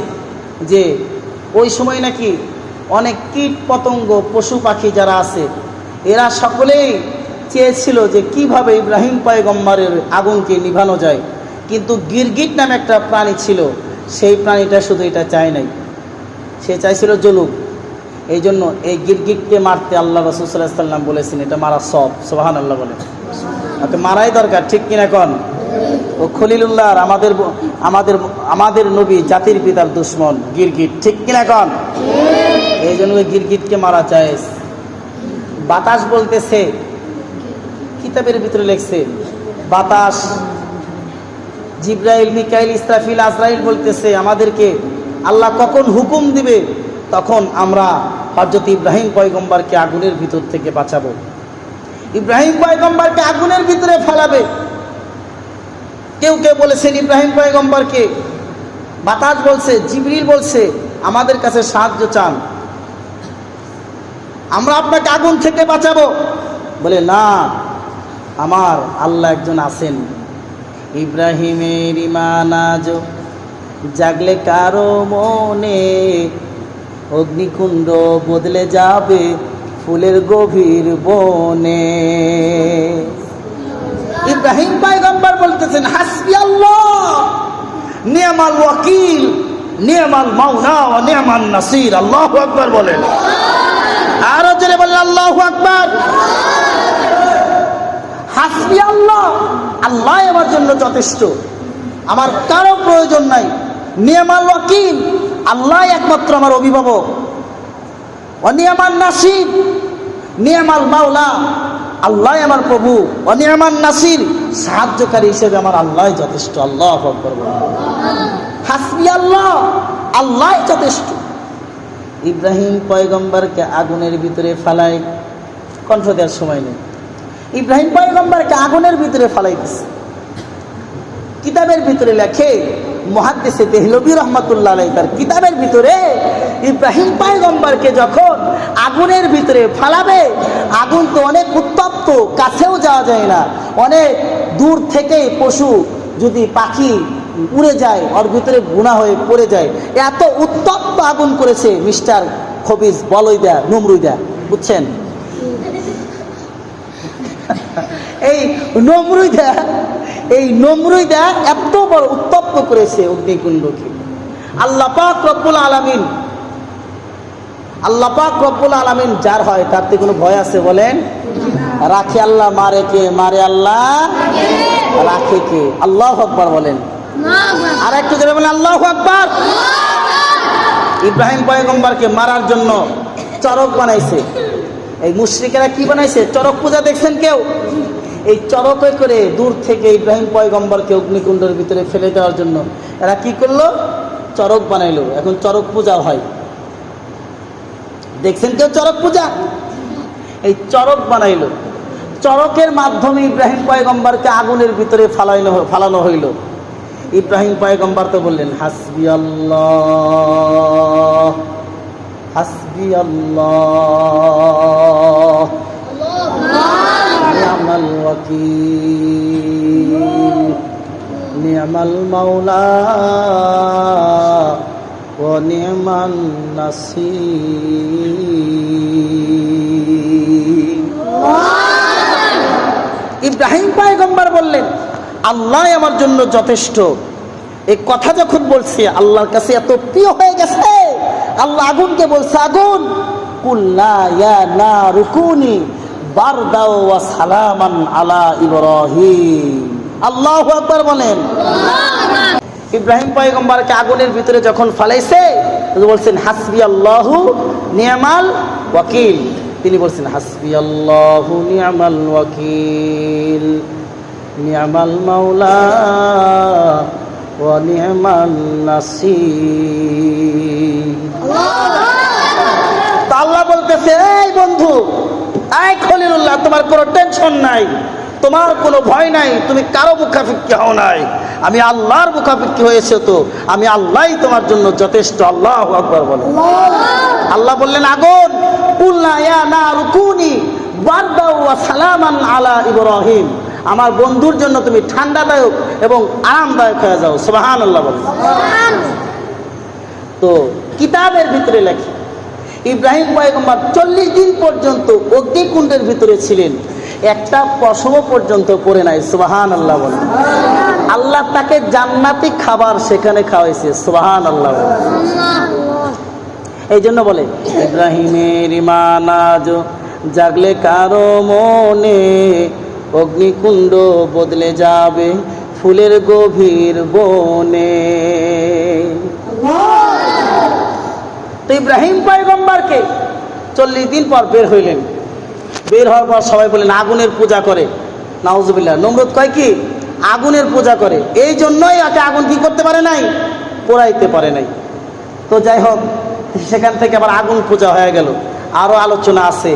[SPEAKER 1] যে ওই সময় নাকি অনেক কীট পতঙ্গ পশু পাখি যারা আছে এরা সকলেই চেয়েছিল যে কিভাবে ইব্রাহিম পয়গম্বরের আগুনকে নিভানো যায়, কিন্তু গিরগিট নামে একটা প্রাণী ছিল, সেই প্রাণীটা শুধু এটা চায় নাই, সে চাইছিল জলুক। এই জন্য এই গিরগিটকে মারতে আল্লাহ রাসূল সাল্লাল্লাহু আলাইহি ওয়াসাল্লাম বলেছেন এটা মারা সব। সুবহানাল্লাহ বলে। ওকে মারাই দরকার, ঠিক কিনা কোন? ও খলিলুল্লাহ আমাদের নবী জাতির পিতার দুশ্মন গিরগিট, ঠিক কিনা কোন? এই জন্য ওই গিরগিটকে মারা চায়। বাতাস বলতেছে, কিতাবের ভিতরে লেখছে, বাতাস জিবরাইল, মিকাইল, ইসরাফিল, আজরাইল বলতেছে আমাদেরকে আল্লাহ কখন হুকুম দিবে তখন আমরা হযরত ইব্রাহিম পয়গম্বরকে আগুনের ভিতর থেকে বাঁচাবো। ইব্রাহিম পয়গম্বরকে আগুনের ভিতরে ফেলাবে। কেউ কেউ বলেছেন ইব্রাহিম পয়গম্বরকে, বাতাস বলছে, জিবরিল বলছে আমাদের কাছে সাহায্য চান, আমরা আপনাকে আগুন থেকে বাঁচাবো। বলে না, আমার আল্লাহ একজন আছেন। ইব্রাহিমের ঈমান আজ জাগলে কারো মনে, অগ্নিকুণ্ড বদলে যাবে ফুলের গভীর বনে। ইব্রাহিম পয়গম্বর বলতেছেন হাসবি আল্লাহ নি'মাল ওয়াকিল নি'মাল মাওলা ওয়া নি'মান নাসির। আল্লাহু আকবার বলেন, আরো জোরে বলেন আল্লাহু আকবার। হাসবি আল্লাহ, আল্লাহ আমার জন্য যথেষ্ট, আমার কারো প্রয়োজন নাই। নি'মাল ওয়াকিল, আল্লাহ একমাত্র আমার অভিভাবক। ওয়া নি'মান নাসির, নি'মাল মাওলা, আল্লাহ আমার প্রভু। ওয়া নি'মান নাসির, সাহায্যকারী হিসেবে আমার আল্লাহ যথেষ্ট। আল্লাহু আকবার বলেন। হাসবি আল্লাহ, আল্লাহ যথেষ্ট। ইব্রাহিম পয়গম্বরকে আগুনের ভিতরে ফালায়, কণ্ঠ দেওয়ার সময় নেই, ইব্রাহিম পয়গম্বরকে আগুনের ভিতরে ফালাইতেছে। কিতাবের ভিতরে লেখে মুহাদ্দিসে দেহলভী রাহমাতুল্লাহ আলাইহি তার কিতাবের ভিতরে ইব্রাহিম পয়গম্বরকে যখন আগুনের ভিতরে ফালাবে, আগুন তো অনেক উত্তপ্ত, কাছেও যাওয়া যায় না, অনেক দূর থেকেই পশু যদি পাখি উড়ে যায় ওর ভিতরে গুণা হয়ে পড়ে যায়, এত উত্তপ্ত আগুন করেছে মিস্টার খবিজ বলইদা নমরুদা, বুঝছেন? এই নমরুদা এত বড় উত্তপ্ত করেছে অগ্নিকুণ্ডকে। আল্লাহ পাক রব্বুল আলামিন যার হয় তার তো কোনো ভয় আছে বলেন? রাখে আল্লাহ, মারে কে? মারে আল্লাহ, রাখে কে? আল্লাহু আকবার বলেন। আর একটু জোরে বলেন আল্লাহু আকবার। ইব্রাহিম পয়গম্বরকে মারার জন্য চরক বানাইছে। এই মুশরিকেরা কি বানাইছে? চরক পূজা দেখছেন কেউ? এই চরকে করে দূর থেকে ইব্রাহিম পয়গম্বরকে অগ্নিকুণ্ডের ভিতরে ফেলে দেওয়ার জন্য এরা কি করলো? চরক বানাইলো। এখন চরক পূজা হয়, দেখছেন কেউ চরক পূজা? এই বানাইলো, চরকের মাধ্যমে ইব্রাহিম পয়গম্বরকে আগুনের ভিতরে ফালানো হইল। ইব্রাহিম পয়গম্বর তো বললেন হাসবি আল্লাহ, হাসবি আল্লাহ, নি'মাল ওয়াকিল, নি'মাল মাওলা ওয়া নি'মান নাসির। ইব্রাহিম পয়গম্বর বললেন আল্লাহ আমার জন্য যথেষ্ট। এই কথা যখন বলছে আল্লাহর কাছে এত প্রিয় হয়ে গেছে, আল্লাহ আগুনকে বলছে, আগুন কুল্লা ইয়া নারু কুনি বারদাও ওয়া সালামান আলা ইব্রাহিম। আল্লাহু আকবার বলেন। ইব্রাহিম পয়গম্বরকে আগুনের ভিতরে যখন ফালাইছে বলছেন হাসবি আল্লাহু নি'মাল ওয়াকিল। তিনি বলছেন হাসবি আল্লাহু নি'মাল ওয়াকিল, নি'মাল মাওলা ওয়া নি'মান নাসির। আল্লাহ বলতেছে, এই বন্ধু, এই খলিলুল্লাহ, তোমার কোনো টেনশন নাই, তোমার কোনো ভয় নাই, তুমি কারো মুখাপেক্ষী হও নাই, আমি আল্লাহর মুখাপেক্ষী হয়েছে, তো আমি আল্লাহই তোমার জন্য যথেষ্ট। আল্লাহু আকবার বলেন। আল্লাহ বললেন আগুন কুল্লা ইয়া নারু কুনি বারদাও ওয়া সালামান আলা ইব্রাহিম, আমার বন্ধুর জন্য তুমি ঠান্ডাদায়ক এবং আরামদায়ক হয়ে যাও। সুবহানাল্লাহ বলেন। তো কিতাবের ভিতরে লেখে ইব্রাহিম পয়গম্বর 40 দিন পর্যন্ত অগ্নিকুণ্ডের ভিতরে ছিলেন, একটা পশম পর্যন্ত পড়ে নাই। সুবহানাল্লাহ বলেন। আল্লাহ তাকে জান্নাতি খাবার সেখানে খাওয়াইছে। সুবহানাল্লাহ বলেন। এই জন্য বলে ইব্রাহিমের ঈমান আজ জাগলে কারো মনে, অগ্নিকুণ্ড বদলে যাবে ফুলের গভীর বনে। তো ইব্রাহিম পয়গম্বরকে 40 দিন পর বের হইলেন। বের হওয়ার পর সবাই বলেন আগুনের পূজা করে। নাউজুবিল্লাহ। নমরুদ কয় কি? আগুনের পূজা করে, এই জন্যই একে আগুন কি করতে পারে নাই? পোড়াইতে পারে নাই। তো যাই হোক, সেখান থেকে আবার আগুন পূজা হয়ে গেল। আরো আলোচনা আছে।